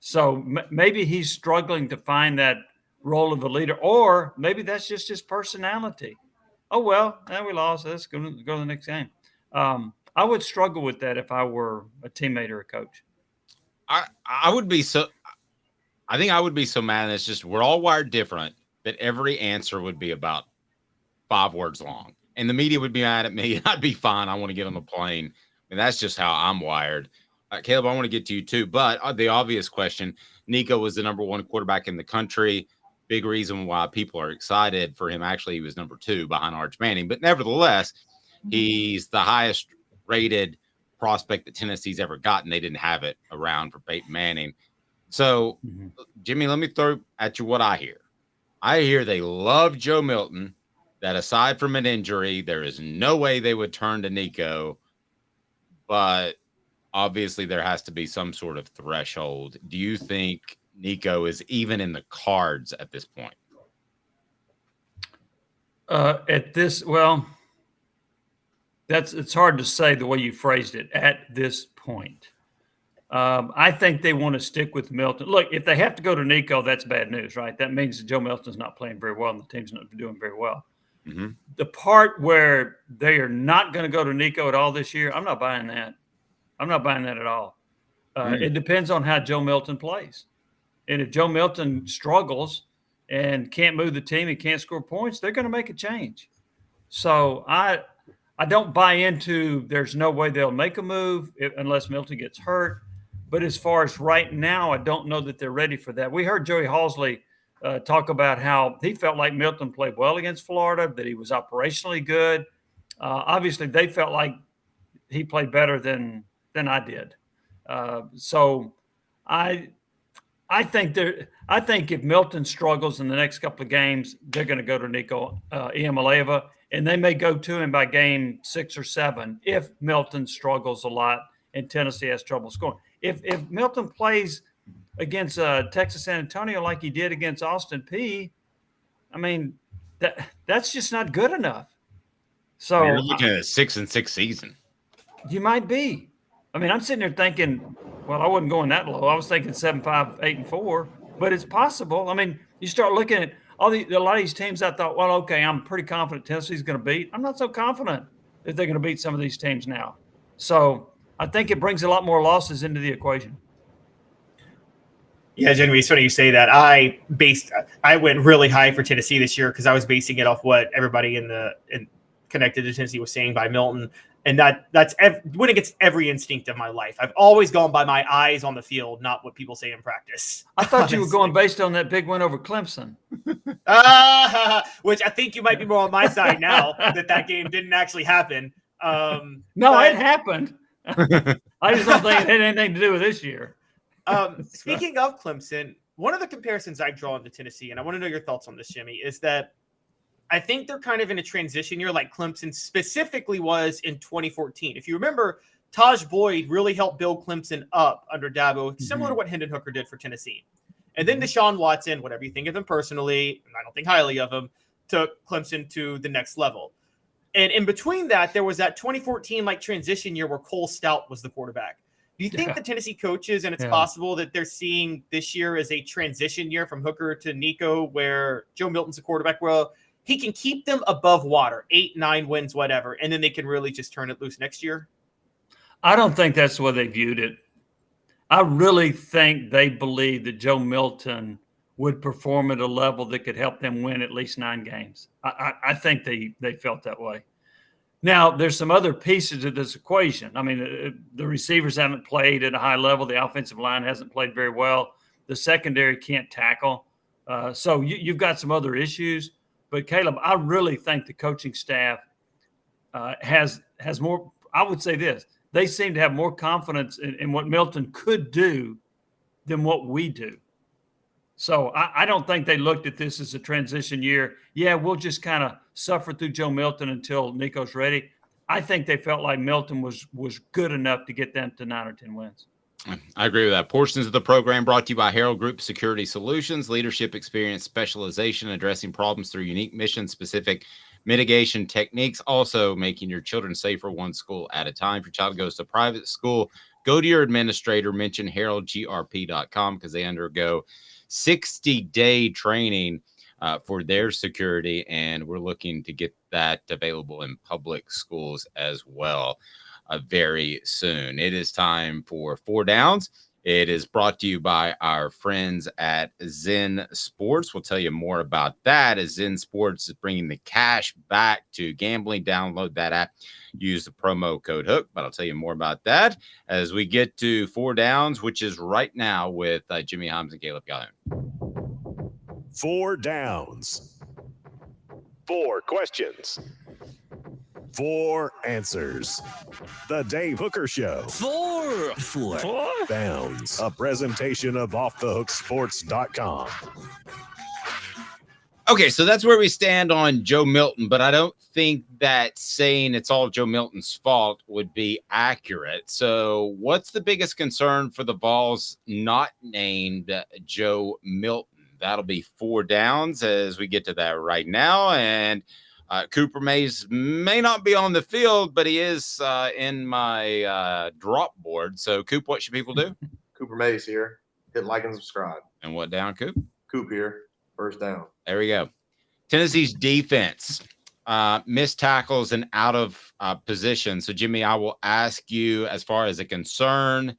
So maybe he's struggling to find that role of a leader, or maybe that's just his personality. Oh, well, we lost. Let's go to the next game. I would struggle with that if I were a teammate or a coach. I would be so – I think I would be so mad. And it's just we're all wired different that every answer would be about 5 words long. And the media would be mad at me. I'd be fine. I want to get on the plane. And that's just how I'm wired. Caleb, I want to get to you too. But the obvious question, Nico was the number 1 quarterback in the country. Big reason why people are excited for him. Actually, he was number 2 behind Arch Manning. But nevertheless, he's the highest rated prospect that Tennessee's ever gotten. They didn't have it around for Peyton Manning. So, Jimmy, let me throw at you what I hear. I hear they love Joe Milton, that aside from an injury, there is no way they would turn to Nico. But obviously there has to be some sort of threshold. Do you think Nico is even in the cards at this point? It's hard to say the way you phrased it, at this point. I think they want to stick with Milton. Look, if they have to go to Nico, that's bad news, right? That means that Joe Milton's not playing very well and the team's not doing very well. Mm-hmm. The part where they are not going to go to Nico at all this year, I'm not buying that. I'm not buying that at all. It depends on how Joe Milton plays. And if Joe Milton struggles and can't move the team and can't score points, they're going to make a change. So I don't buy into there's no way they'll make a move unless Milton gets hurt. But as far as right now, I don't know that they're ready for that. We heard Joey Halsley talk about how he felt like Milton played well against Florida, that he was operationally good. Obviously, they felt like he played better than I did. So I think if Milton struggles in the next couple of games, they're going to go to Nico Iamaleava, and they may go to him by game 6 or 7 if Milton struggles a lot and Tennessee has trouble scoring. If Milton plays against Texas San Antonio like he did against Austin Peay, I mean, that's just not good enough. So you're looking at a 6-6 season. You might be. I mean, I'm sitting there thinking, well, I wasn't going that low. I was thinking 7-5, 8-4, but it's possible. I mean, you start looking at a lot of these teams. I thought, well, okay, I'm pretty confident Tennessee's going to beat. I'm not so confident that they're going to beat some of these teams now. So I think it brings a lot more losses into the equation. Yeah, Jimmy, it's funny you say that. I went really high for Tennessee this year because I was basing it off what everybody in connected to Tennessee was saying by Milton. And that's went against every instinct of my life. I've always gone by my eyes on the field, not what people say in practice. I thought you were going based on that big win over Clemson. Which I think you might be more on my side now that game didn't actually happen. It happened. I just don't think it had anything to do with this year. Speaking of Clemson, one of the comparisons I draw into Tennessee, and I want to know your thoughts on this, Jimmy, is that I think they're kind of in a transition year like Clemson specifically was in 2014. If you remember, Taj Boyd really helped build Clemson up under Dabo, similar to what Hendon Hooker did for Tennessee. And then Deshaun Watson, whatever you think of him personally, and I don't think highly of him, took Clemson to the next level. And in between that, there was that 2014 transition year where Cole Stout was the quarterback. Do you think the Tennessee coaches, and it's possible that they're seeing this year as a transition year from Hooker to Nico, where Joe Milton's the quarterback? Well, he can keep them above water, 8, 9 wins, whatever, and then they can really just turn it loose next year? I don't think that's the way they viewed it. I really think they believe that Joe Milton would perform at a level that could help them win at least 9 games. I think they felt that way. Now, there's some other pieces of this equation. I mean, the receivers haven't played at a high level. The offensive line hasn't played very well. The secondary can't tackle. So you've got some other issues. But, Caleb, I really think the coaching staff has more – I would say this. They seem to have more confidence in what Milton could do than what we do. So I don't think they looked at this as a transition year. Yeah, we'll just kind of suffer through Joe Milton until Nico's ready. I think they felt like Milton was good enough to get them to 9 or 10 wins. I agree with that. Portions of the program brought to you by Herald Group Security Solutions, leadership experience, specialization, addressing problems through unique mission-specific mitigation techniques, also making your children safer one school at a time. If your child goes to private school, go to your administrator, mention heraldgrp.com because they undergo 60-day training for their security, and we're looking to get that available in public schools as well very soon. It is time for Four Downs. It is brought to you by our friends at Zen Sports. We'll tell you more about that as Zen Sports is bringing the cash back to gambling. Download that app. Use the promo code HOOK, but I'll tell you more about that as we get to Four Downs, which is right now with Jimmy Hyams and Caleb Calhoun. Four Downs. 4 questions. 4 answers. The Dave Hooker Show. Four Downs. A presentation of offthehooksports.com. Okay, so that's where we stand on Joe Milton, but I don't think that saying it's all Joe Milton's fault would be accurate. So what's the biggest concern for the Vols not named Joe Milton? That'll be Four Downs as we get to that right now. And Cooper Mays may not be on the field, but he is in my drop board. So, Coop, what should people do? Cooper Mays here. Hit like and subscribe. And what down, Coop? Coop here. First down. There we go. Tennessee's defense, missed tackles and out of position. So, Jimmy, I will ask you as far as a concern,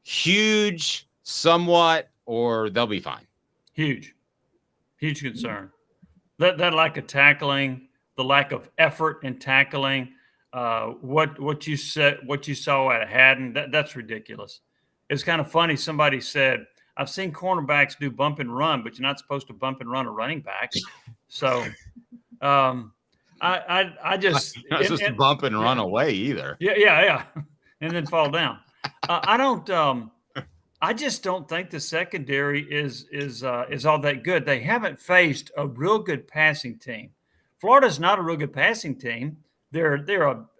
huge, somewhat, or they'll be fine? Huge concern. That lack of tackling, the lack of effort in tackling, what you saw at Haddon, that's ridiculous. It's kind of funny. Somebody said, I've seen cornerbacks do bump and run, but you're not supposed to bump and run a running back. So I just not supposed to bump and run away either. Yeah. And then fall down. I just don't think the secondary is all that good. They haven't faced a real good passing team. Florida's not a real good passing team. They're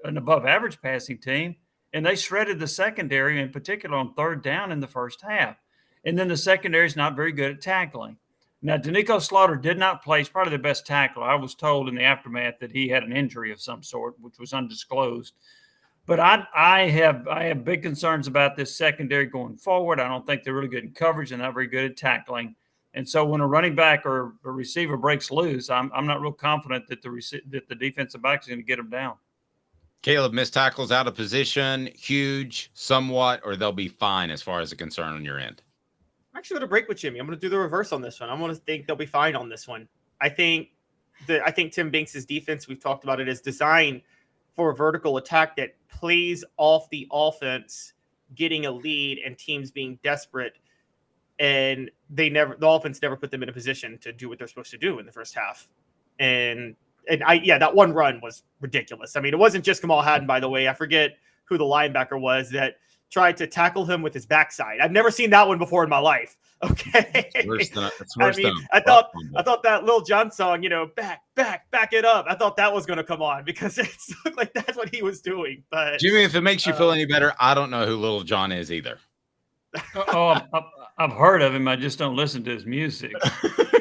an above average passing team, and they shredded the secondary, in particular on third down in the first half. And then the secondary is not very good at tackling. Now, Danico Slaughter did not play. He's probably the best tackler. I was told in the aftermath that he had an injury of some sort, which was undisclosed. But I have big concerns about this secondary going forward. I don't think they're really good in coverage and not very good at tackling. And so when a running back or a receiver breaks loose, I'm not real confident that the defensive back is going to get them down. Caleb, missed tackles out of position, huge, somewhat, or they'll be fine as far as a concern on your end? I'm actually going to break with Jimmy. I'm going to do the reverse on this one. I'm going to think they'll be fine on this one. I think Tim Banks' defense, we've talked about it, is designed for a vertical attack that plays off the offense getting a lead and teams being desperate, and the offense never put them in a position to do what they're supposed to do in the first half. And that one run was ridiculous. I mean, it wasn't just Kamal Haddon, by the way. I forget who the linebacker was that tried to tackle him with his backside. I've never seen that one before in my life. Okay. I thought that Lil Jon song, back it up. I thought that was going to come on because it looked like that's what he was doing. But Jimmy, if it makes you feel any better, I don't know who Lil Jon is either. I've heard of him. I just don't listen to his music.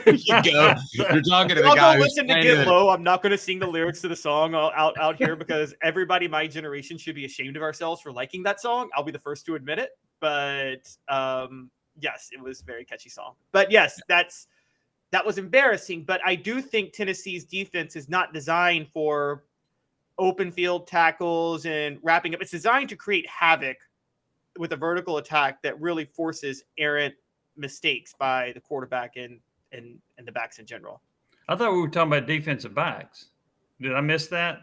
You go. You're talking to the guy who's listen to Get Low. I'm not going to sing the lyrics to the song out here because everybody my generation should be ashamed of ourselves for liking that song. I'll be the first to admit it. But yes, it was a very catchy song. But yes, that was embarrassing. But I do think Tennessee's defense is not designed for open field tackles and wrapping up. It's designed to create havoc with a vertical attack that really forces errant mistakes by the quarterback and the backs in general. I thought we were talking about defensive backs. Did I miss that?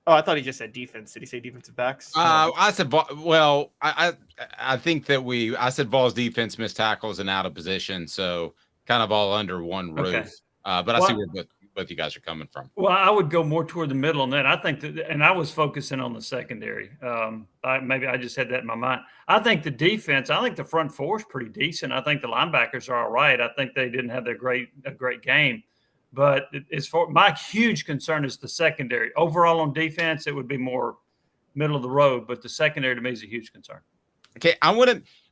Oh, I thought he just said defense. Did he say defensive backs? I said, well, I think that I said Vols defense missed tackles and out of position. So kind of all under one roof. Okay. But I see where both you guys are coming from. Well, I would go more toward the middle on that. I think that, and I was focusing on the secondary. Maybe I just had that in my mind. I think the defense, I think the front four is pretty decent. I think the linebackers are all right. I think they didn't have a great game. But as far my huge concern is the secondary. Overall on defense, it would be more middle of the road, but the secondary to me is a huge concern. Okay,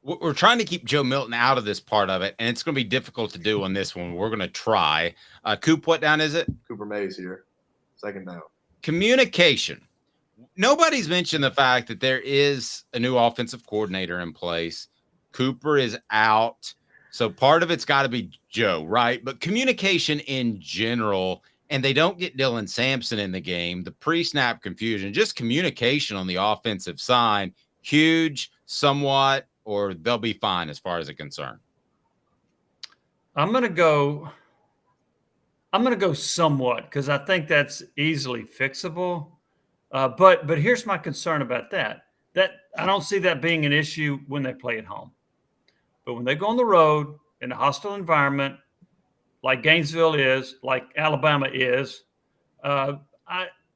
we're trying to keep Joe Milton out of this part of it, and it's going to be difficult to do on this one. We're going to try. Coop, what down is it? Cooper Mays here. Second down. Communication. Nobody's mentioned the fact that there is a new offensive coordinator in place. Cooper is out. So part of it's got to be Joe, right? But communication in general, and they don't get Dylan Sampson in the game, the pre-snap confusion, just communication on the offensive side, huge, somewhat, or they'll be fine as far as it's concerned. I'm going to go somewhat because I think that's easily fixable. But here's my concern about that. That I don't see that being an issue when they play at home. But when they go on the road in a hostile environment, like Gainesville is, like Alabama is, I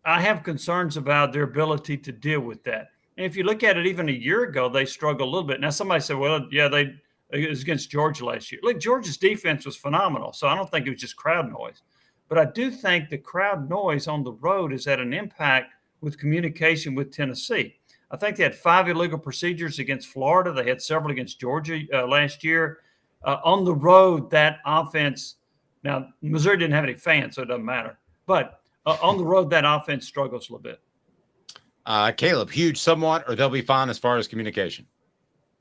have concerns about their ability to deal with that. And if you look at it, even a year ago, they struggled a little bit. Now, somebody said, well, yeah, it was against Georgia last year. Look, Georgia's defense was phenomenal, so I don't think it was just crowd noise. But I do think the crowd noise on the road has had an impact with communication with Tennessee. I think they had 5 illegal procedures against Florida. They had several against Georgia last year. On the road, that offense – now, Missouri didn't have any fans, so it doesn't matter. But on the road, that offense struggles a little bit. Caleb, huge somewhat, or they'll be fine as far as communication?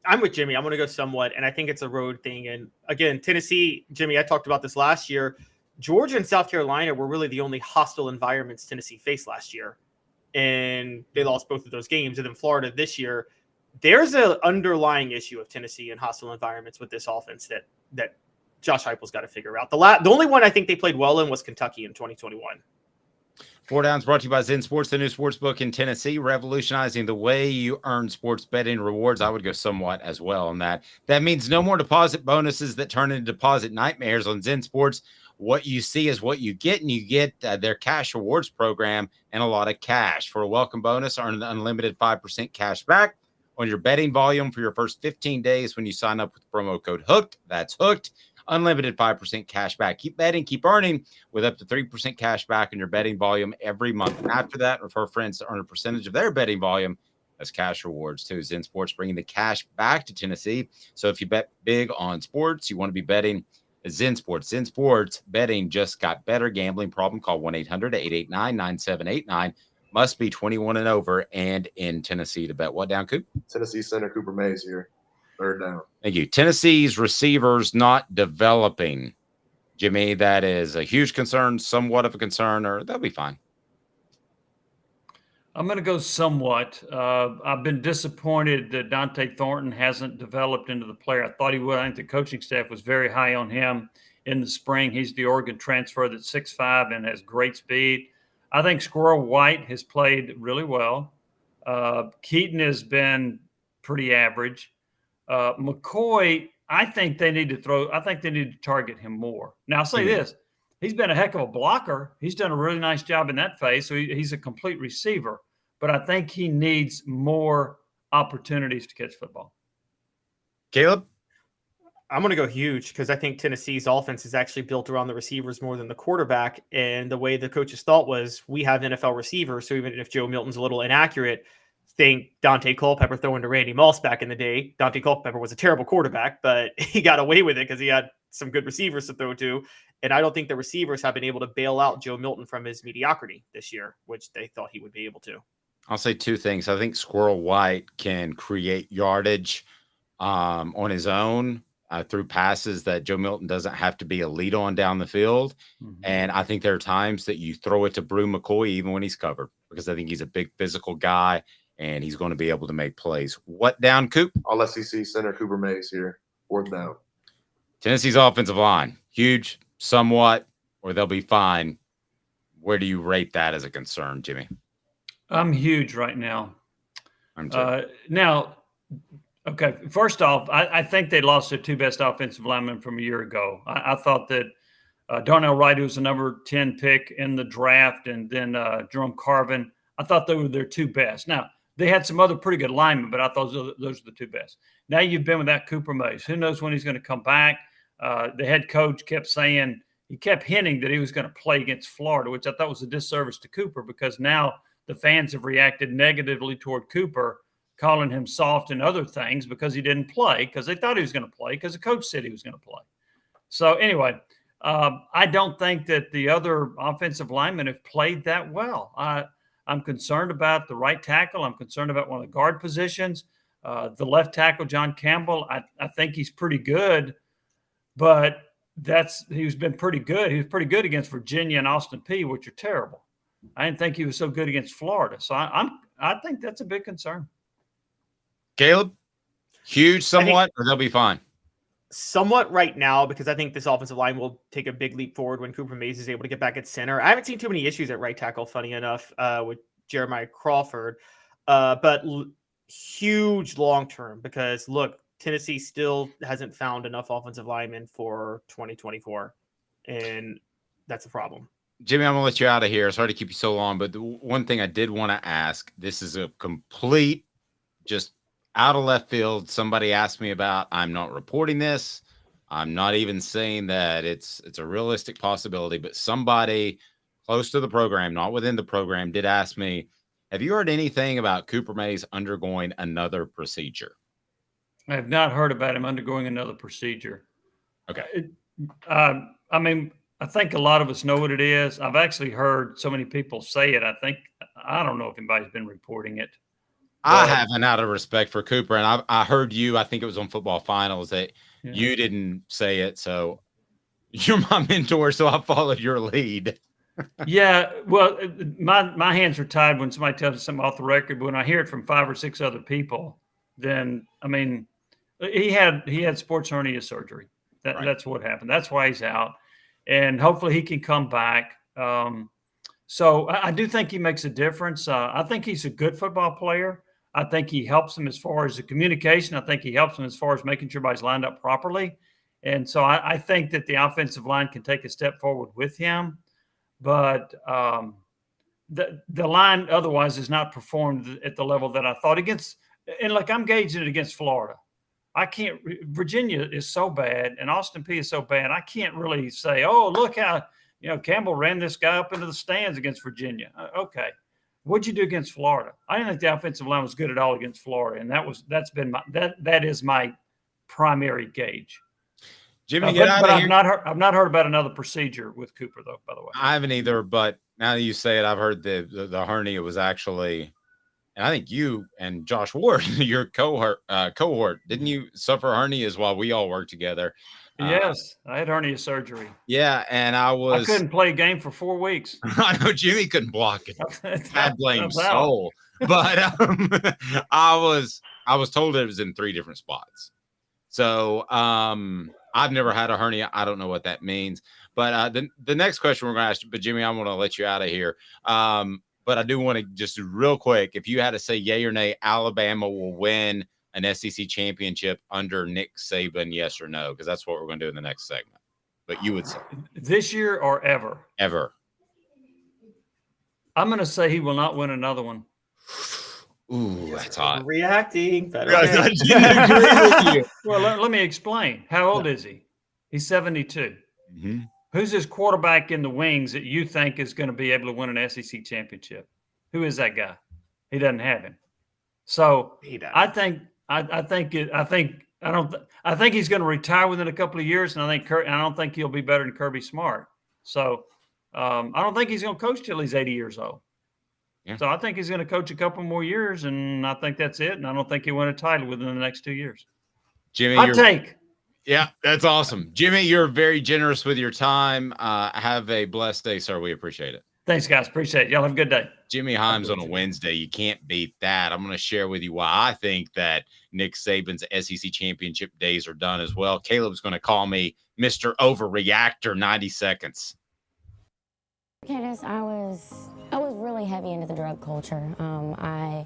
I'm with Jimmy. I'm going to go somewhat, and I think it's a road thing. And, again, Tennessee – Jimmy, I talked about this last year. Georgia and South Carolina were really the only hostile environments Tennessee faced last year. And they lost both of those games. And then Florida this year, there's an underlying issue of Tennessee and hostile environments with this offense that Josh Heupel's got to figure out. The only one I think they played well in was Kentucky in 2021. 4 Downs brought to you by Zen Sports, the new sports book in Tennessee, revolutionizing the way you earn sports betting rewards. I would go somewhat as well on that. That means no more deposit bonuses that turn into deposit nightmares on Zen Sports. What you see is what you get, and you get their cash rewards program and a lot of cash. For a welcome bonus, earn an unlimited 5% cash back on your betting volume for your first 15 days when you sign up with promo code HOOKED. That's HOOKED. Unlimited 5% cash back. Keep betting, keep earning with up to 3% cash back on your betting volume every month. And after that, refer friends to earn a percentage of their betting volume as cash rewards too. Zen Sports bringing the cash back to Tennessee. So if you bet big on sports, you want to be betting Zen Sports. Zen Sports betting just got better. Gambling problem? Call 1-800-889-9789. Must be 21 and over and in Tennessee to bet. What down, Coop? Tennessee center Cooper Mays here. Third down. Thank you. Tennessee's receivers not developing. Jimmy, that is a huge concern, somewhat of a concern, or they'll be fine. I'm going to go somewhat. I've been disappointed that Dante Thornton hasn't developed into the player I thought he would. I think the coaching staff was very high on him in the spring. He's the Oregon transfer that's 6'5" and has great speed. I think Squirrel White has played really well. Keaton has been pretty average. McCoy, I think they need to target him more. Now, I'll say this. He's been a heck of a blocker. He's done a really nice job in that phase, so he's a complete receiver. But I think he needs more opportunities to catch football. Caleb? I'm going to go huge because I think Tennessee's offense is actually built around the receivers more than the quarterback. And the way the coaches thought was we have NFL receivers, so even if Joe Milton's a little inaccurate, think Dante Culpepper throwing to Randy Moss back in the day. Dante Culpepper was a terrible quarterback, but he got away with it because he had some good receivers to throw to. And I don't think the receivers have been able to bail out Joe Milton from his mediocrity this year, which they thought he would be able to. I'll say 2 things. I think Squirrel White can create yardage on his own through passes that Joe Milton doesn't have to be a lead on down the field. Mm-hmm. And I think there are times that you throw it to Brew McCoy even when he's covered because I think he's a big physical guy and he's going to be able to make plays. What down, Coop? All SEC center Cooper Mays here. 4th down. Tennessee's offensive line, huge, somewhat, or they'll be fine. Where do you rate that as a concern, Jimmy? I'm huge right now. I'm too. Now, okay, first off, I think they lost their 2 best offensive linemen from a year ago. I thought that Darnell Wright, who was the number 10 pick in the draft, and then Jerome Carvin, I thought they were their 2 best. Now, they had some other pretty good linemen, but I thought those are the 2 best. Now you've been without Cooper Mays. Who knows when he's going to come back? The head coach kept saying, he kept hinting that he was going to play against Florida, which I thought was a disservice to Cooper because now the fans have reacted negatively toward Cooper, calling him soft and other things because he didn't play, because they thought he was going to play, because the coach said he was going to play. So anyway, I don't think that the other offensive linemen have played that well. I'm concerned about the right tackle. I'm concerned about one of the guard positions. The left tackle, John Campbell, I think he's pretty good, but he's been pretty good. He was pretty good against Virginia and Austin Peay, which are terrible. I didn't think he was so good against Florida. So I think that's a big concern. Caleb, huge somewhat, or they'll be fine? Somewhat right now, because I think this offensive line will take a big leap forward when Cooper Mays is able to get back at center. I haven't seen too many issues at right tackle, funny enough, with Jeremiah Crawford, but huge long-term, because look, Tennessee still hasn't found enough offensive linemen for 2024, and that's a problem. Jimmy, I'm going to let you out of here. Sorry to keep you so long, but the one thing I did want to ask, this is a complete, just out of left field. Somebody asked me about, I'm not reporting this. I'm not even saying that it's a realistic possibility, but somebody close to the program, not within the program, did ask me, have you heard anything about Cooper Mays undergoing another procedure? I have not heard about him undergoing another procedure. Okay. I mean, I think a lot of us know what it is. I've actually heard so many people say it. I don't know if anybody's been reporting it. I haven't, out of respect for Cooper. And I heard you, I think it was on Football Finals, that you didn't say it. So you're my mentor, so I followed your lead. Yeah, well, my hands are tied when somebody tells me something off the record. But when I hear it from 5 or 6 other people, then, I mean, he had sports hernia surgery. That's what happened. That's why he's out. And hopefully he can come back. So I do think he makes a difference. I think he's a good football player. I think he helps them as far as the communication. I think he helps them as far as making sure everybody's lined up properly. And so I think that the offensive line can take a step forward with him. But the line otherwise has not performed at the level that I thought against. And like, I'm gauging it against Florida. Virginia is so bad and Austin Peay is so bad. I can't really say, oh, look how, Campbell ran this guy up into the stands against Virginia. Okay. What'd you do against Florida? I didn't think the offensive line was good at all against Florida. And that is my primary gauge. Jimmy, but I've not heard about another procedure with Cooper, though, by the way. I haven't either, but now that you say it, I've heard the hernia was actually, and I think you and Josh Ward, your cohort, didn't you suffer hernias while we all worked together? Yes, I had hernia surgery. Yeah, and I couldn't play a game for 4 weeks. I know Jimmy couldn't block it. I blame soul, but I was told it was in 3 different spots. So I've never had a hernia. I don't know what that means. But the next question we're going to ask you, but Jimmy, I'm going to let you out of here. But I do want to just real quick, if you had to say yay or nay, Alabama will win an SEC championship under Nick Saban, yes or no? Because that's what we're going to do in the next segment. But you would say. This year or ever? Ever. I'm going to say he will not win another one. Ooh, that's hot. Reacting. I didn't agree with you. Well, let me explain. How old is he? He's 72. Mm-hmm. Who's his quarterback in the wings that you think is going to be able to win an SEC championship? Who is that guy? He doesn't have him. So I think he's going to retire within a couple of years, and I don't think he'll be better than Kirby Smart. So I don't think he's going to coach till he's 80 years old. Yeah. So I think he's going to coach a couple more years, and I think that's it. And I don't think he'll win a title within the next 2 years. Jimmy, yeah, that's awesome. Jimmy, you're very generous with your time. Have a blessed day, sir. We appreciate it. Thanks, guys. Appreciate it. Y'all have a good day. Jimmy Hyams on a Wednesday. You can't beat that. I'm going to share with you why I think that Nick Saban's SEC championship days are done as well. Caleb's going to call me Mr. Overreactor 90 seconds. Candace, I was really heavy into the drug culture. I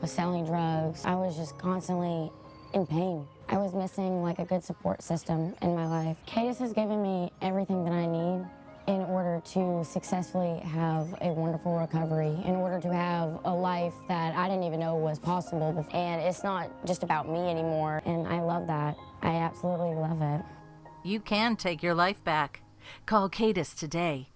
was selling drugs. I was just constantly in pain. I was missing like a good support system in my life. Candace has given me everything that I need in order to successfully have a wonderful recovery, in order to have a life that I didn't even know was possible. And it's not just about me anymore, and I love that. I absolutely love it. You can take your life back. Call Cadis today.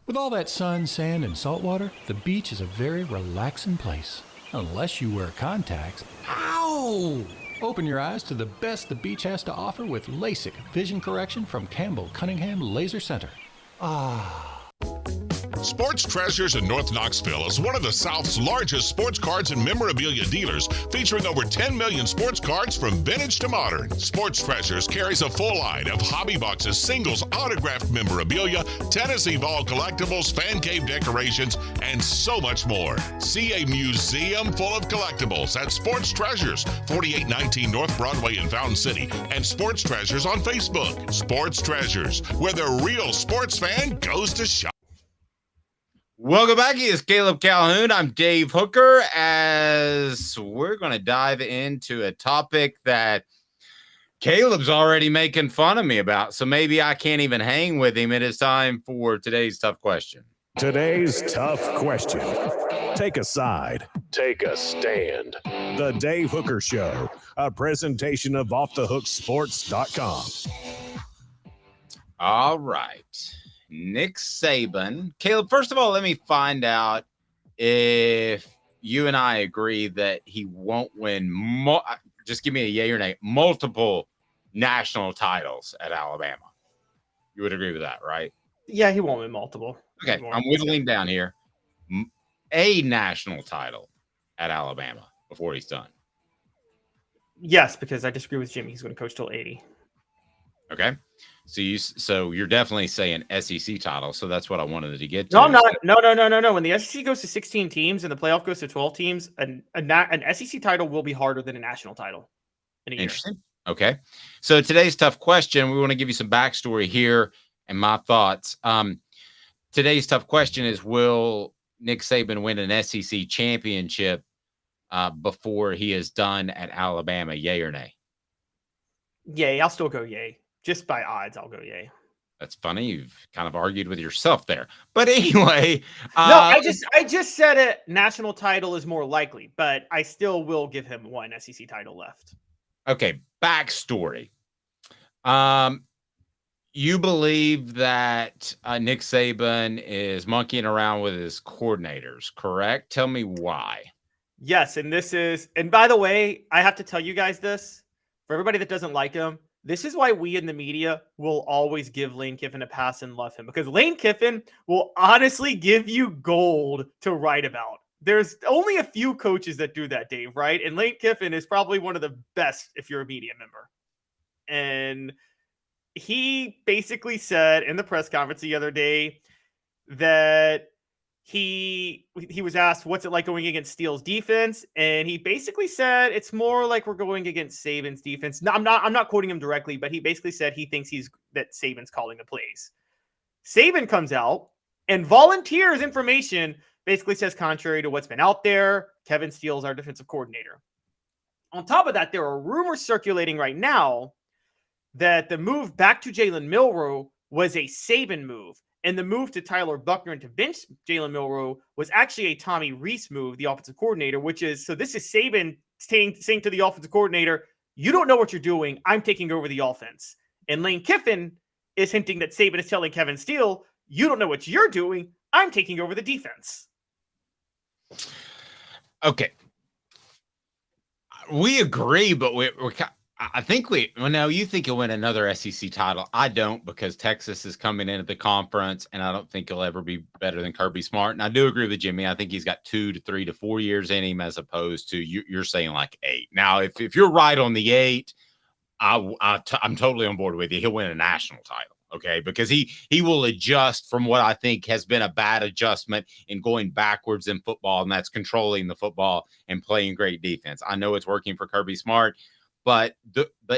With all that sun, sand, and salt water, the beach is a very relaxing place. Unless you wear contacts. Ow! Open your eyes to the best the beach has to offer with LASIK vision correction from Campbell Cunningham Laser Center. Sports Treasures in North Knoxville is one of the South's largest sports cards and memorabilia dealers, featuring over 10 million sports cards from vintage to modern. Sports Treasures carries a full line of hobby boxes, singles, autographed memorabilia, Tennessee Vol collectibles, fan cave decorations, and so much more. See a museum full of collectibles at Sports Treasures, 4819 North Broadway in Fountain City, and Sports Treasures on Facebook. Sports Treasures, where the real sports fan goes to shop. Welcome back. It's Caleb Calhoun. I'm Dave Hooker, as we're going to dive into a topic that Caleb's already making fun of me about, so maybe I can't even hang with him. It is time for today's tough question. Today's tough question. Take a side. Take a stand. The Dave Hooker Show, a presentation of offthehooksports.com. All right. Nick Saban. Caleb, first of all, let me find out if you and I agree that he won't win, just give me a yay or nay, multiple national titles at Alabama. You would agree with that, right? Yeah, he won't win multiple. Okay, I'm whittling down here. A national title at Alabama before he's done. Yes, because I disagree with Jimmy. He's going to coach till 80. Okay. So you're definitely saying SEC title. So that's what I wanted to get to. No, I'm not. No. When the SEC goes to 16 teams and the playoff goes to 12 teams, an SEC title will be harder than a national title in a year. Interesting. Okay. So today's tough question, we want to give you some backstory here and my thoughts. Today's tough question is, will Nick Saban win an SEC championship before he is done at Alabama? Yay or nay? Yay. I'll still go yay. Just by odds, I'll go yay. That's funny. You've kind of argued with yourself there. But anyway. No, I just said it. National title is more likely, but I still will give him one SEC title left. Okay. Backstory. You believe that Nick Saban is monkeying around with his coordinators, correct? Tell me why. Yes, and by the way, I have to tell you guys this. For everybody that doesn't like him, this is why we in the media will always give Lane Kiffin a pass and love him, because Lane Kiffin will honestly give you gold to write about. There's only a few coaches that do that, Dave, right? And Lane Kiffin is probably one of the best if you're a media member. And he basically said in the press conference the other day that he was asked, what's it like going against Steele's defense? And he basically said, it's more like we're going against Saban's defense. No, I'm not quoting him directly, but he basically said he thinks that Saban's calling the plays. Saban comes out and volunteers information, basically says contrary to what's been out there, Kevin Steele's our defensive coordinator. On top of that, there are rumors circulating right now that the move back to Jalen Milroe was a Saban move. And the move to Tyler Buckner and to bench Jalen Milroe was actually a Tommy Rees move, the offensive coordinator, so this is Saban saying to the offensive coordinator, you don't know what you're doing. I'm taking over the offense. And Lane Kiffin is hinting that Saban is telling Kevin Steele, you don't know what you're doing. I'm taking over the defense. Okay. We agree, but I think you think he'll win another SEC title. I don't, because Texas is coming into the conference, and I don't think he'll ever be better than Kirby Smart. And I do agree with Jimmy. I think he's got 2 to 3 to 4 years in him, as opposed to you're saying like 8. Now, if you're right on the 8, I'm totally on board with you. He'll win a national title. Okay, because he will adjust from what I think has been a bad adjustment in going backwards in football, and that's controlling the football and playing great defense. I know it's working for Kirby Smart, but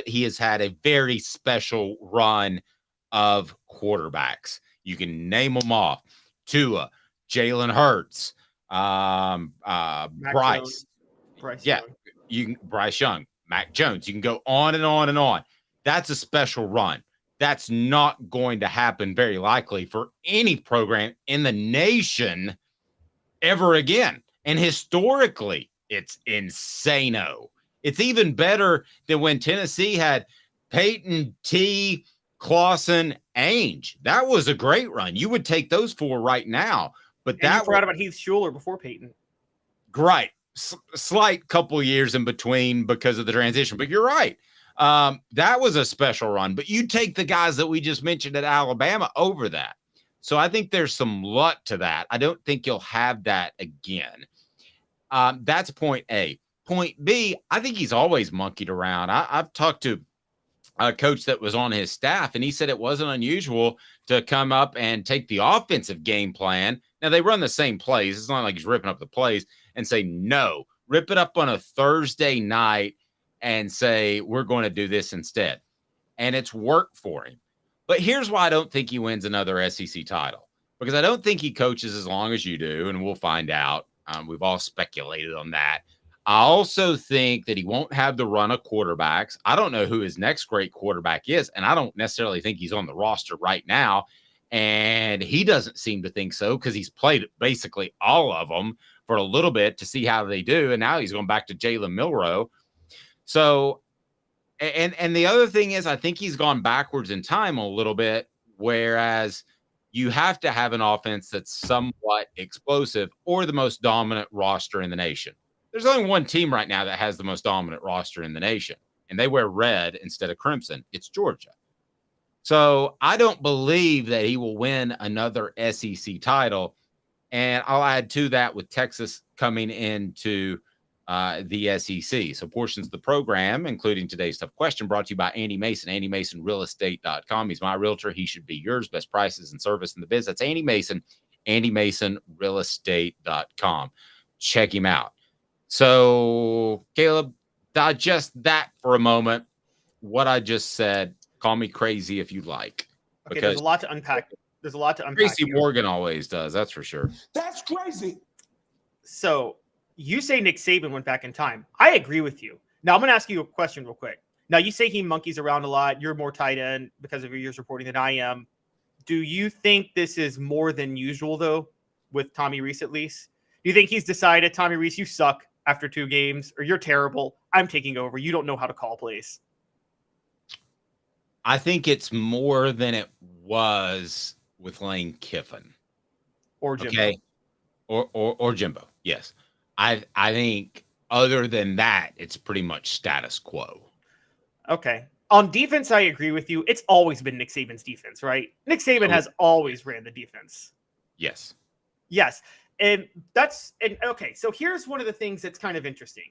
he has had a very special run of quarterbacks. You can name them off: Tua, Jalen Hurts, Bryce Young. Bryce Young, Mac Jones. You can go on and on and on. That's a special run. That's not going to happen very likely for any program in the nation ever again. And historically, it's insano. It's even better than when Tennessee had Peyton, T, Clausen, Ainge. That was a great run. You would take those 4 right now. But you forgot about Heath Schuler before Peyton. Right. slight couple years in between because of the transition. But you're right. That was a special run. But you take the guys that we just mentioned at Alabama over that. So I think there's some luck to that. I don't think you'll have that again. That's point A. Point B, I think he's always monkeyed around. I've talked to a coach that was on his staff, and he said it wasn't unusual to come up and take the offensive game plan. Now, they run the same plays. It's not like he's ripping up the plays and say, no, rip it up on a Thursday night and say, we're going to do this instead. And it's worked for him. But here's why I don't think he wins another SEC title, because I don't think he coaches as long as you do, and we'll find out. We've all speculated on that. I also think that he won't have the run of quarterbacks. I don't know who his next great quarterback is, and I don't necessarily think he's on the roster right now. And he doesn't seem to think so because he's played basically all of them for a little bit to see how they do. And now he's going back to Jalen Milroe. So, and the other thing is, I think he's gone backwards in time a little bit, whereas you have to have an offense that's somewhat explosive or the most dominant roster in the nation. There's only one team right now that has the most dominant roster in the nation, and they wear red instead of crimson. It's Georgia. So I don't believe that he will win another SEC title. And I'll add to that with Texas coming into the SEC. So portions of the program, including today's tough question, brought to you by Andy Mason, AndyMasonRealEstate.com. He's my realtor. He should be yours. Best prices and service in the biz. That's Andy Mason, AndyMasonRealEstate.com. Check him out. So, Caleb, digest that for a moment. What I just said, call me crazy if you like. Okay, there's a lot to unpack. Tracy Morgan always does, that's for sure. That's crazy. So, you say Nick Saban went back in time. I agree with you. Now, I'm going to ask you a question real quick. Now, you say he monkeys around a lot. You're more tight end because of your years reporting than I am. Do you think this is more than usual, though, with Tommy Rees at least? Do you think he's decided, Tommy Rees, you suck after 2 games, or you're terrible, I'm taking over, you don't know how to call plays? I think it's more than it was with Lane Kiffin. Or Jimbo. Okay? Or Jimbo, yes. I think other than that, it's pretty much status quo. Okay. On defense, I agree with you. It's always been Nick Saban's defense, right? Nick Saban has always ran the defense. Yes. Yes. And okay, so here's one of the things that's kind of interesting.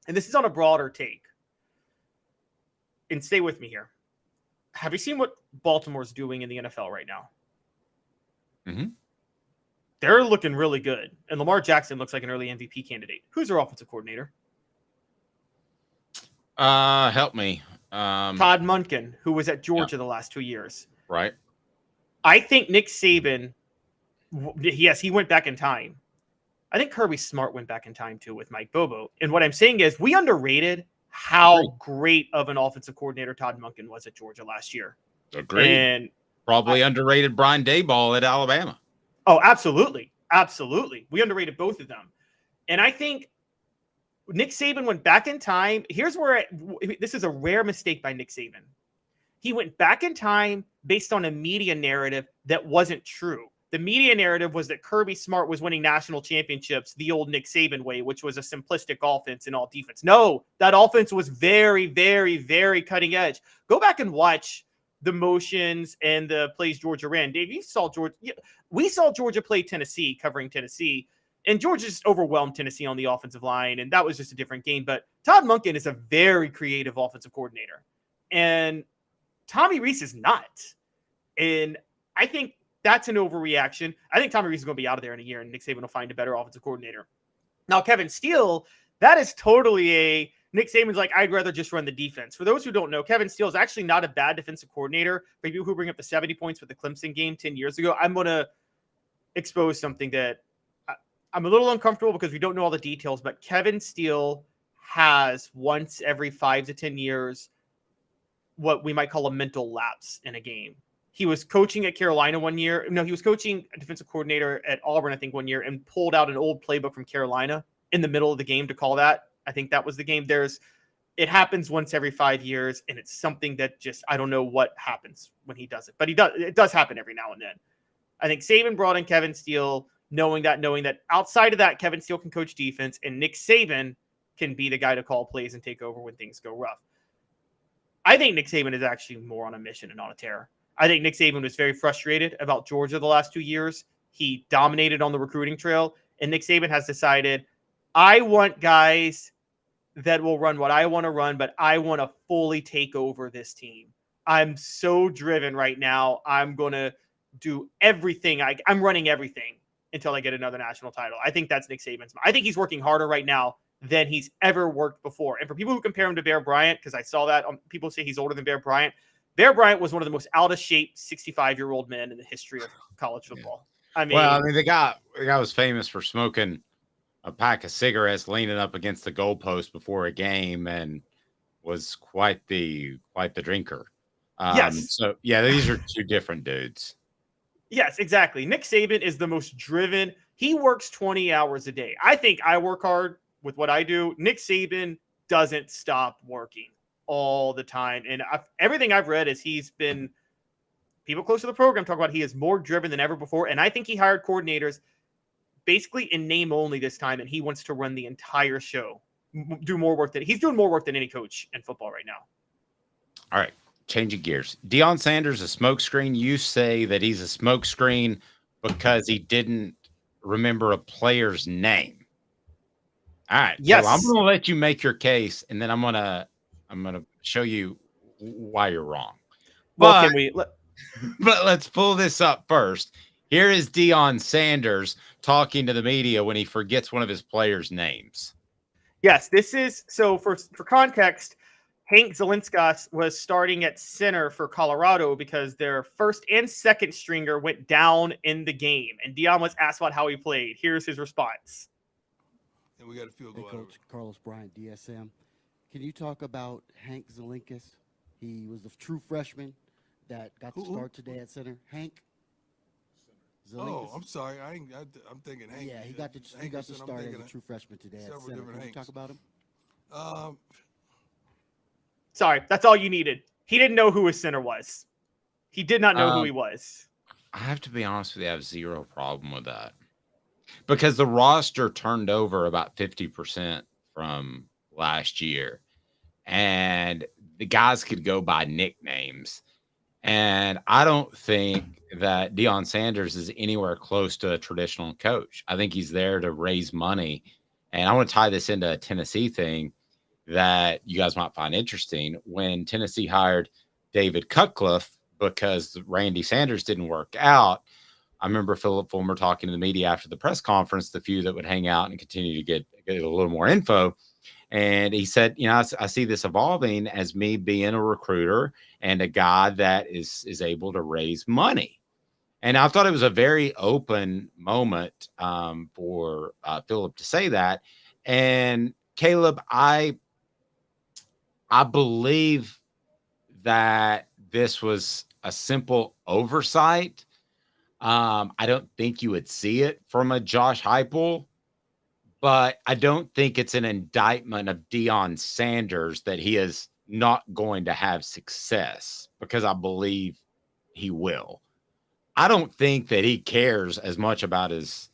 And this is on a broader take. And stay with me here. Have you seen what Baltimore's doing in the NFL right now? Mm-hmm. They're looking really good. And Lamar Jackson looks like an early MVP candidate. Who's their offensive coordinator? Help me. Todd Monken, who was at Georgia the last 2 years. Right. I think Nick Saban, yes, he went back in time. I think Kirby Smart went back in time too with Mike Bobo. And what I'm saying is we underrated how great of an offensive coordinator Todd Monken was at Georgia last year. Agreed. And probably underrated Brian Daboll at Alabama. Oh, absolutely. Absolutely. We underrated both of them. And I think Nick Saban went back in time. Here's where this is a rare mistake by Nick Saban. He went back in time based on a media narrative that wasn't true. The media narrative was that Kirby Smart was winning national championships the old Nick Saban way, which was a simplistic offense and all defense. No, that offense was very, very, very cutting edge. Go back and watch the motions and the plays Georgia ran. Dave, we saw Georgia play Tennessee, covering Tennessee, and Georgia just overwhelmed Tennessee on the offensive line, and that was just a different game. But Todd Monken is a very creative offensive coordinator, and Tommy Rees is not. And I think that's an overreaction. I think Tommy Rees is going to be out of there in a year, and Nick Saban will find a better offensive coordinator. Now, Kevin Steele, that is totally a Nick Saban's like, I'd rather just run the defense. For those who don't know, Kevin Steele is actually not a bad defensive coordinator. For people who bring up the 70 points with the Clemson game 10 years ago, I'm going to expose something that I'm a little uncomfortable because we don't know all the details, but Kevin Steele has once every 5 to 10 years what we might call a mental lapse in a game. He was coaching at Carolina one year. No, he was coaching a defensive coordinator at Auburn, I think, one year, and pulled out an old playbook from Carolina in the middle of the game to call that. I think that was the game. It happens once every 5 years, and it's something that just, I don't know what happens when he does it, but it does happen every now and then. I think Saban brought in Kevin Steele knowing that outside of that, Kevin Steele can coach defense and Nick Saban can be the guy to call plays and take over when things go rough. I think Nick Saban is actually more on a mission and on a tear. I think Nick Saban was very frustrated about Georgia the last 2 years. He dominated on the recruiting trail, and Nick Saban has decided, I want guys that will run what I want to run, but I want to fully take over this team. I'm so driven right now. I'm going to do everything. I'm running everything until I get another national title. I think that's Nick Saban's. I think he's working harder right now than he's ever worked before. And for people who compare him to Bear Bryant, because I saw that people say he's older than Bear Bryant was one of the most out of shape 65-year-old men in the history of college football. I mean, the guy was famous for smoking a pack of cigarettes, leaning up against the goalpost before a game, and was quite the drinker. Yes. So yeah, these are two different dudes. Yes, exactly. Nick Saban is the most driven. He works 20 hours a day. I think I work hard with what I do. Nick Saban doesn't stop working all the time. And everything I've read is he's been, people close to the program talk about he is more driven than ever before. And I think he hired coordinators basically in name only this time. And he wants to run the entire show, do more work he's doing more work than any coach in football right now. All right. Changing gears. Deion Sanders, a smokescreen. You say that he's a smokescreen because he didn't remember a player's name. All right. Yes. So I'm going to let you make your case, and then I'm going to show you why you're wrong. Well, But let's pull this up first. Here is Deion Sanders talking to the media when he forgets one of his players' names. Yes, this is so for context. Hank Zelinskas was starting at center for Colorado because their first and second stringer went down in the game. And Deion was asked about how he played. Here's his response. And we got a field goal. Hey, Coach Carlos Bryant, DSM. Can you talk about Hank Zelinskas? He was the true freshman that got the start today at center. Hank Zelinskas. Oh, I'm sorry. I'm thinking Hank. Yeah, he got the start as a true freshman today at center. Can you talk about him? Sorry, that's all you needed. He didn't know who his center was. He did not know who he was. I have to be honest with you, I have zero problem with that. Because the roster turned over about 50% from last year. And the guys could go by nicknames. And I don't think that Deion Sanders is anywhere close to a traditional coach. I think he's there to raise money. And I want to tie this into a Tennessee thing that you guys might find interesting. When Tennessee hired David Cutcliffe because Randy Sanders didn't work out, I remember Philip Fulmer talking to the media after the press conference, the few that would hang out and continue to get a little more info. And he said, I see this evolving as me being a recruiter and a guy that is able to raise money. And I thought it was a very open moment for Philip to say that. And Caleb, I believe that this was a simple oversight. I don't think you would see it from a Josh Heupel, but I don't think it's an indictment of Deion Sanders that he is not going to have success, because I believe he will. I don't think that he cares as much about his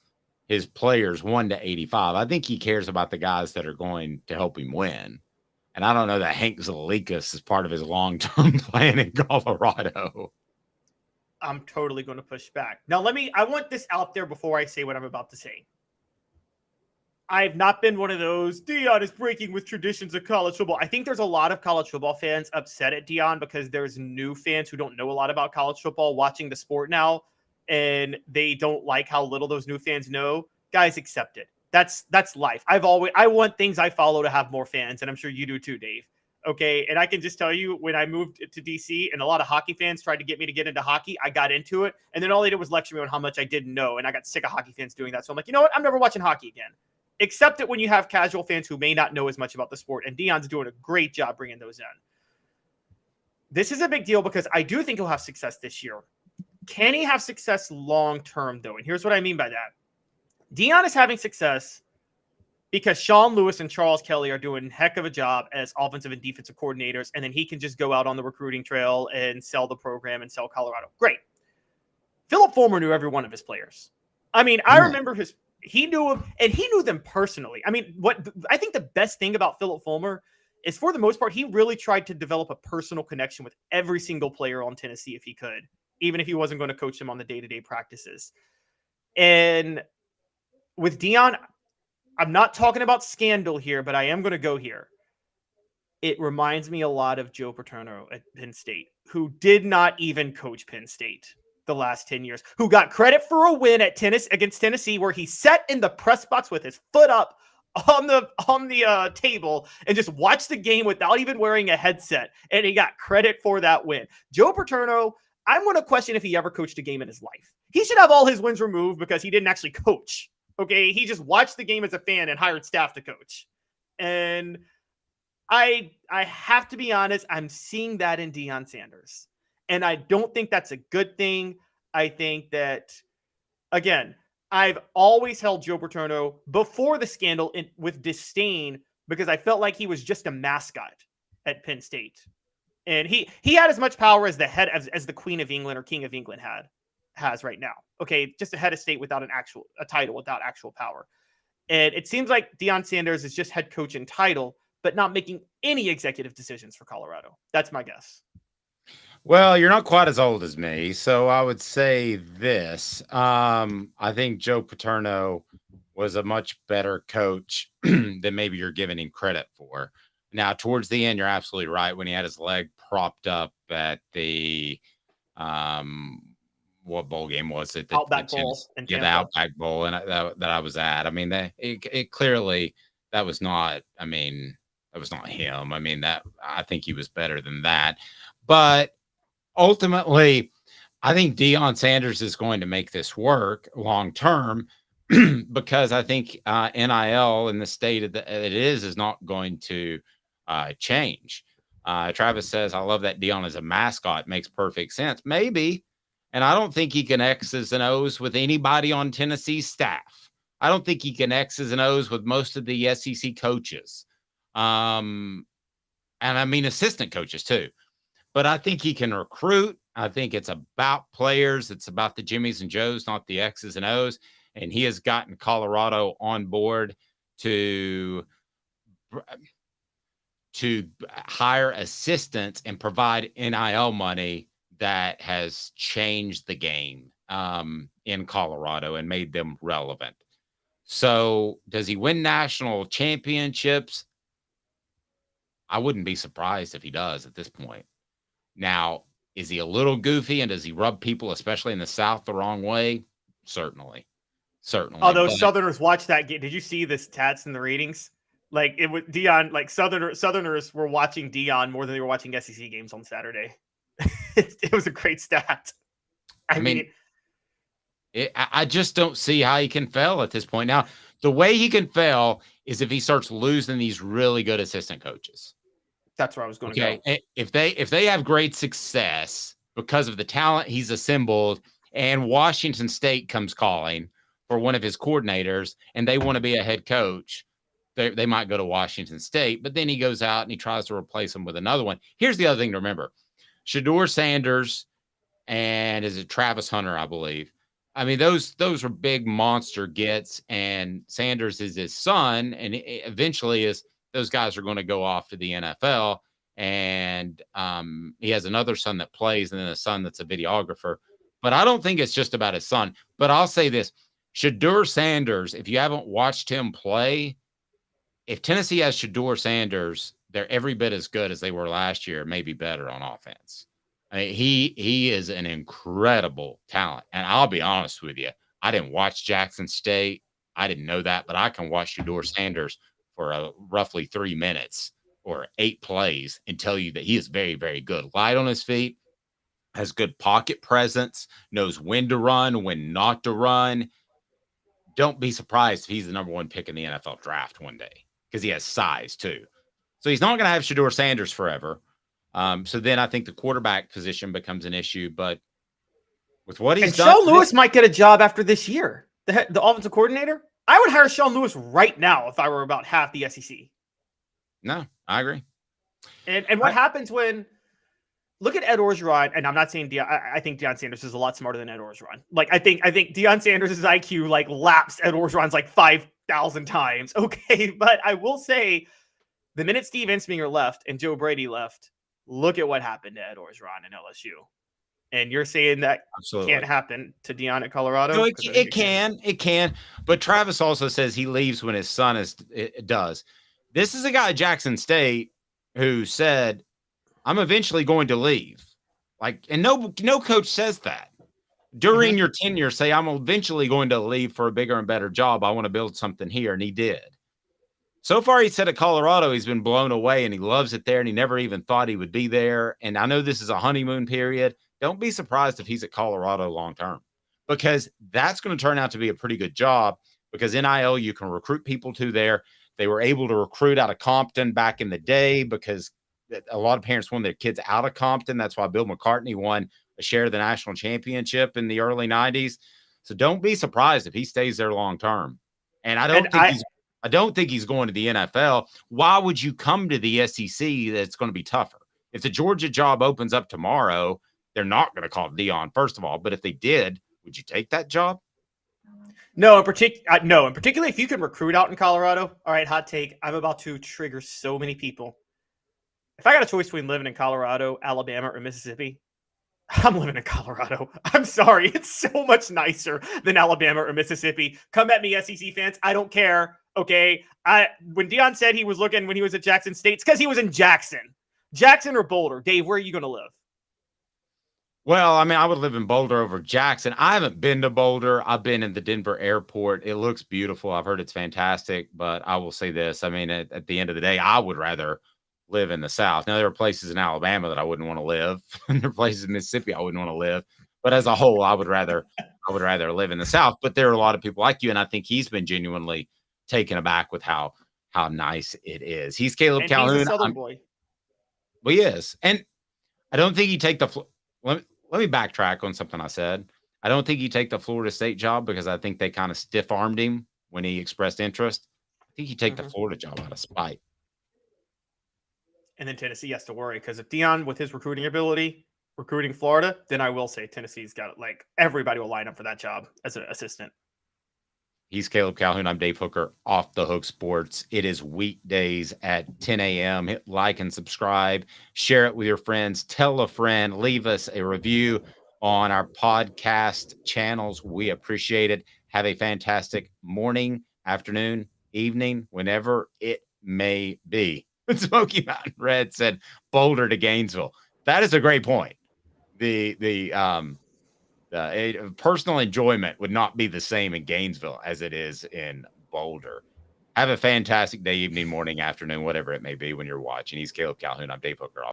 players 1 to 85. I think he cares about the guys that are going to help him win. And I don't know that Hank Zelinskas is part of his long-term plan in Colorado. I'm totally going to push back. Now, I want this out there before I say what I'm about to say. I've not been one of those, Deion is breaking with traditions of college football. I think there's a lot of college football fans upset at Deion because there's new fans who don't know a lot about college football watching the sport now, and they don't like how little those new fans know. Guys, accept it. That's life. I want things I follow to have more fans, and I'm sure you do too, Dave. Okay, and I can just tell you, when I moved to DC and a lot of hockey fans tried to get me to get into hockey, I got into it, and then all they did was lecture me on how much I didn't know, and I got sick of hockey fans doing that. So I'm like, you know what? I'm never watching hockey again. Accept it when you have casual fans who may not know as much about the sport, and Deion's doing a great job bringing those in. This is a big deal because I do think he'll have success this year. Can he have success long-term, though? And here's what I mean by that. Deion is having success because Sean Lewis and Charles Kelly are doing a heck of a job as offensive and defensive coordinators, and then he can just go out on the recruiting trail and sell the program and sell Colorado. Great. Philip Fulmer knew every one of his players. I mean, I remember he knew him, and he knew them personally. I mean, I think the best thing about Philip Fulmer is, for the most part, he really tried to develop a personal connection with every single player on Tennessee if he could, even if he wasn't going to coach them on the day-to-day practices. And with Deion, I'm not talking about scandal here, but I am going to go here. It reminds me a lot of Joe Paterno at Penn State, who did not even coach Penn State the last 10 years, who got credit for a win at against Tennessee, where he sat in the press box with his foot up on the table and just watched the game without even wearing a headset, and he got credit for that win. Joe Paterno, I'm going to question if he ever coached a game in his life. He should have all his wins removed because he didn't actually coach. Okay, he just watched the game as a fan and hired staff to coach. And I have to be honest, I'm seeing that in Deion Sanders. And I don't think that's a good thing. I think that, again, I've always held Joe Paterno before the scandal with disdain because I felt like he was just a mascot at Penn State. And he had as much power as the head as the Queen of England or King of England has right now. Okay, just a head of state without a title, without actual power. And it seems like Deion Sanders is just head coach in title, but not making any executive decisions for Colorado. That's my guess. Well, you're not quite as old as me, so I would say this. I think Joe Paterno was a much better coach than maybe you're giving him credit for. Now, towards the end, you're absolutely right. When he had his leg propped up at the what bowl game was it? Outback Bowl. The Outback Bowl, and that I was at. I mean, it clearly that was not. I mean, that was not him. I mean, I think he was better than that. But ultimately, I think Deion Sanders is going to make this work long term because I think NIL in the state that it is not going to change. Travis says, I love that Deion is a mascot. Makes perfect sense. Maybe. And I don't think he can X's and O's with anybody on Tennessee's staff. I don't think he can X's and O's with most of the SEC coaches. And I mean assistant coaches too. But I think he can recruit. I think it's about players. It's about the Jimmies and Joes, not the X's and O's. And he has gotten Colorado on board to hire assistants and provide NIL money that has changed the game in Colorado and made them relevant. So does he win national championships? I wouldn't be surprised if he does at this point. Now, is he a little goofy and does he rub people, especially in the South, the wrong way? Certainly. Although Southerners watch that game. Did you see the stats and the ratings? Like it was Deion, like Southerners were watching Deion more than they were watching SEC games on Saturday. It was a great stat. I mean, I just don't see how he can fail at this point. Now, the way he can fail is if he starts losing these really good assistant coaches. That's where I was going to go. If they have great success because of the talent he's assembled and Washington State comes calling for one of his coordinators and they want to be a head coach, they might go to Washington State, but then he goes out and he tries to replace him with another one. Here's the other thing to remember. Shedeur Sanders and is it Travis Hunter, I believe. I mean, those are big monster gets, and Sanders is his son, and eventually those guys are going to go off to the NFL, and he has another son that plays and then a son that's a videographer. But I don't think it's just about his son. But I'll say this. Shedeur Sanders, if you haven't watched him play, if Tennessee has Shedeur Sanders, they're every bit as good as they were last year, maybe better on offense. I mean, he is an incredible talent. And I'll be honest with you, I didn't watch Jackson State. I didn't know that, but I can watch Shedeur Sanders for roughly 3 minutes or 8 plays and tell you that he is very, very good. Light on his feet, has good pocket presence, knows when to run, when not to run. Don't be surprised if he's the number 1 pick in the NFL draft one day because he has size too. So he's not going to have Shedeur Sanders forever. So then I think the quarterback position becomes an issue. But with what he's done, Sean Lewis might get a job after this year. The offensive coordinator. I would hire Sean Lewis right now if I were about half the SEC. No, I agree. And what happens when look at Ed Orgeron, and I'm not saying I think Deion Sanders is a lot smarter than Ed Orgeron. Like I think Deion Sanders' IQ like laps Ed Orgeron's like 5,000 times. Okay, but I will say, the minute Steve Ensminger left and Joe Brady left, look at what happened to Ed Orgeron in LSU. And you're saying that can't happen to Deion at Colorado? No, it can. But Travis also says he leaves when his son does. This is a guy at Jackson State who said, I'm eventually going to leave. Like, and no coach says that. During your tenure, say, I'm eventually going to leave for a bigger and better job. I want to build something here. And he did. So far, he said at Colorado, he's been blown away and he loves it there. And he never even thought he would be there. And I know this is a honeymoon period. Don't be surprised if he's at Colorado long term, because that's going to turn out to be a pretty good job, because NIL, you can recruit people to there. They were able to recruit out of Compton back in the day because a lot of parents want their kids out of Compton. That's why Bill McCartney won a share of the national championship in the early 90s. So don't be surprised if he stays there long term. And I don't think he's going to the NFL. Why would you come to the SEC that's going to be tougher? If the Georgia job opens up tomorrow, they're not going to call Deion, first of all. But if they did, would you take that job? No, in particular, if you can recruit out in Colorado. All right, hot take. I'm about to trigger so many people. If I got a choice between living in Colorado, Alabama, or Mississippi, I'm living in Colorado. I'm sorry. It's so much nicer than Alabama or Mississippi. Come at me, SEC fans. I don't care. Okay. When Deion said he was looking when he was at Jackson State, it's because he was in Jackson. Jackson or Boulder? Dave, where are you going to live? Well, I mean, I would live in Boulder over Jackson. I haven't been to Boulder. I've been in the Denver airport. It looks beautiful. I've heard it's fantastic, but I will say this. I mean, at the end of the day, I would rather live in the South. Now, there are places in Alabama that I wouldn't want to live. And there are places in Mississippi I wouldn't want to live. But as a whole, I would rather live in the South. But there are a lot of people like you, and I think he's been genuinely taken aback with how nice it is. He's Caleb Calhoun. He's a Southern boy. Well, he is. And I don't think he'd take the let me backtrack on something I said. I don't think he'd take the Florida State job because I think they kind of stiff-armed him when he expressed interest. I think he'd take the Florida job out of spite. And then Tennessee has to worry, because if Deion, with his recruiting ability, recruiting Florida, then I will say Tennessee's got, like, everybody will line up for that job as an assistant. He's Caleb Calhoun. I'm Dave Hooker, Off the Hook Sports. It is weekdays at 10 a.m. Hit like and subscribe. Share it with your friends. Tell a friend. Leave us a review on our podcast channels. We appreciate it. Have a fantastic morning, afternoon, evening, whenever it may be. Smoky Mountain Red said Boulder to Gainesville. That is a great point. The personal enjoyment would not be the same in Gainesville as it is in Boulder. Have a fantastic day, evening, morning, afternoon, whatever it may be when you're watching. He's Caleb Calhoun. I'm Dave Hooker.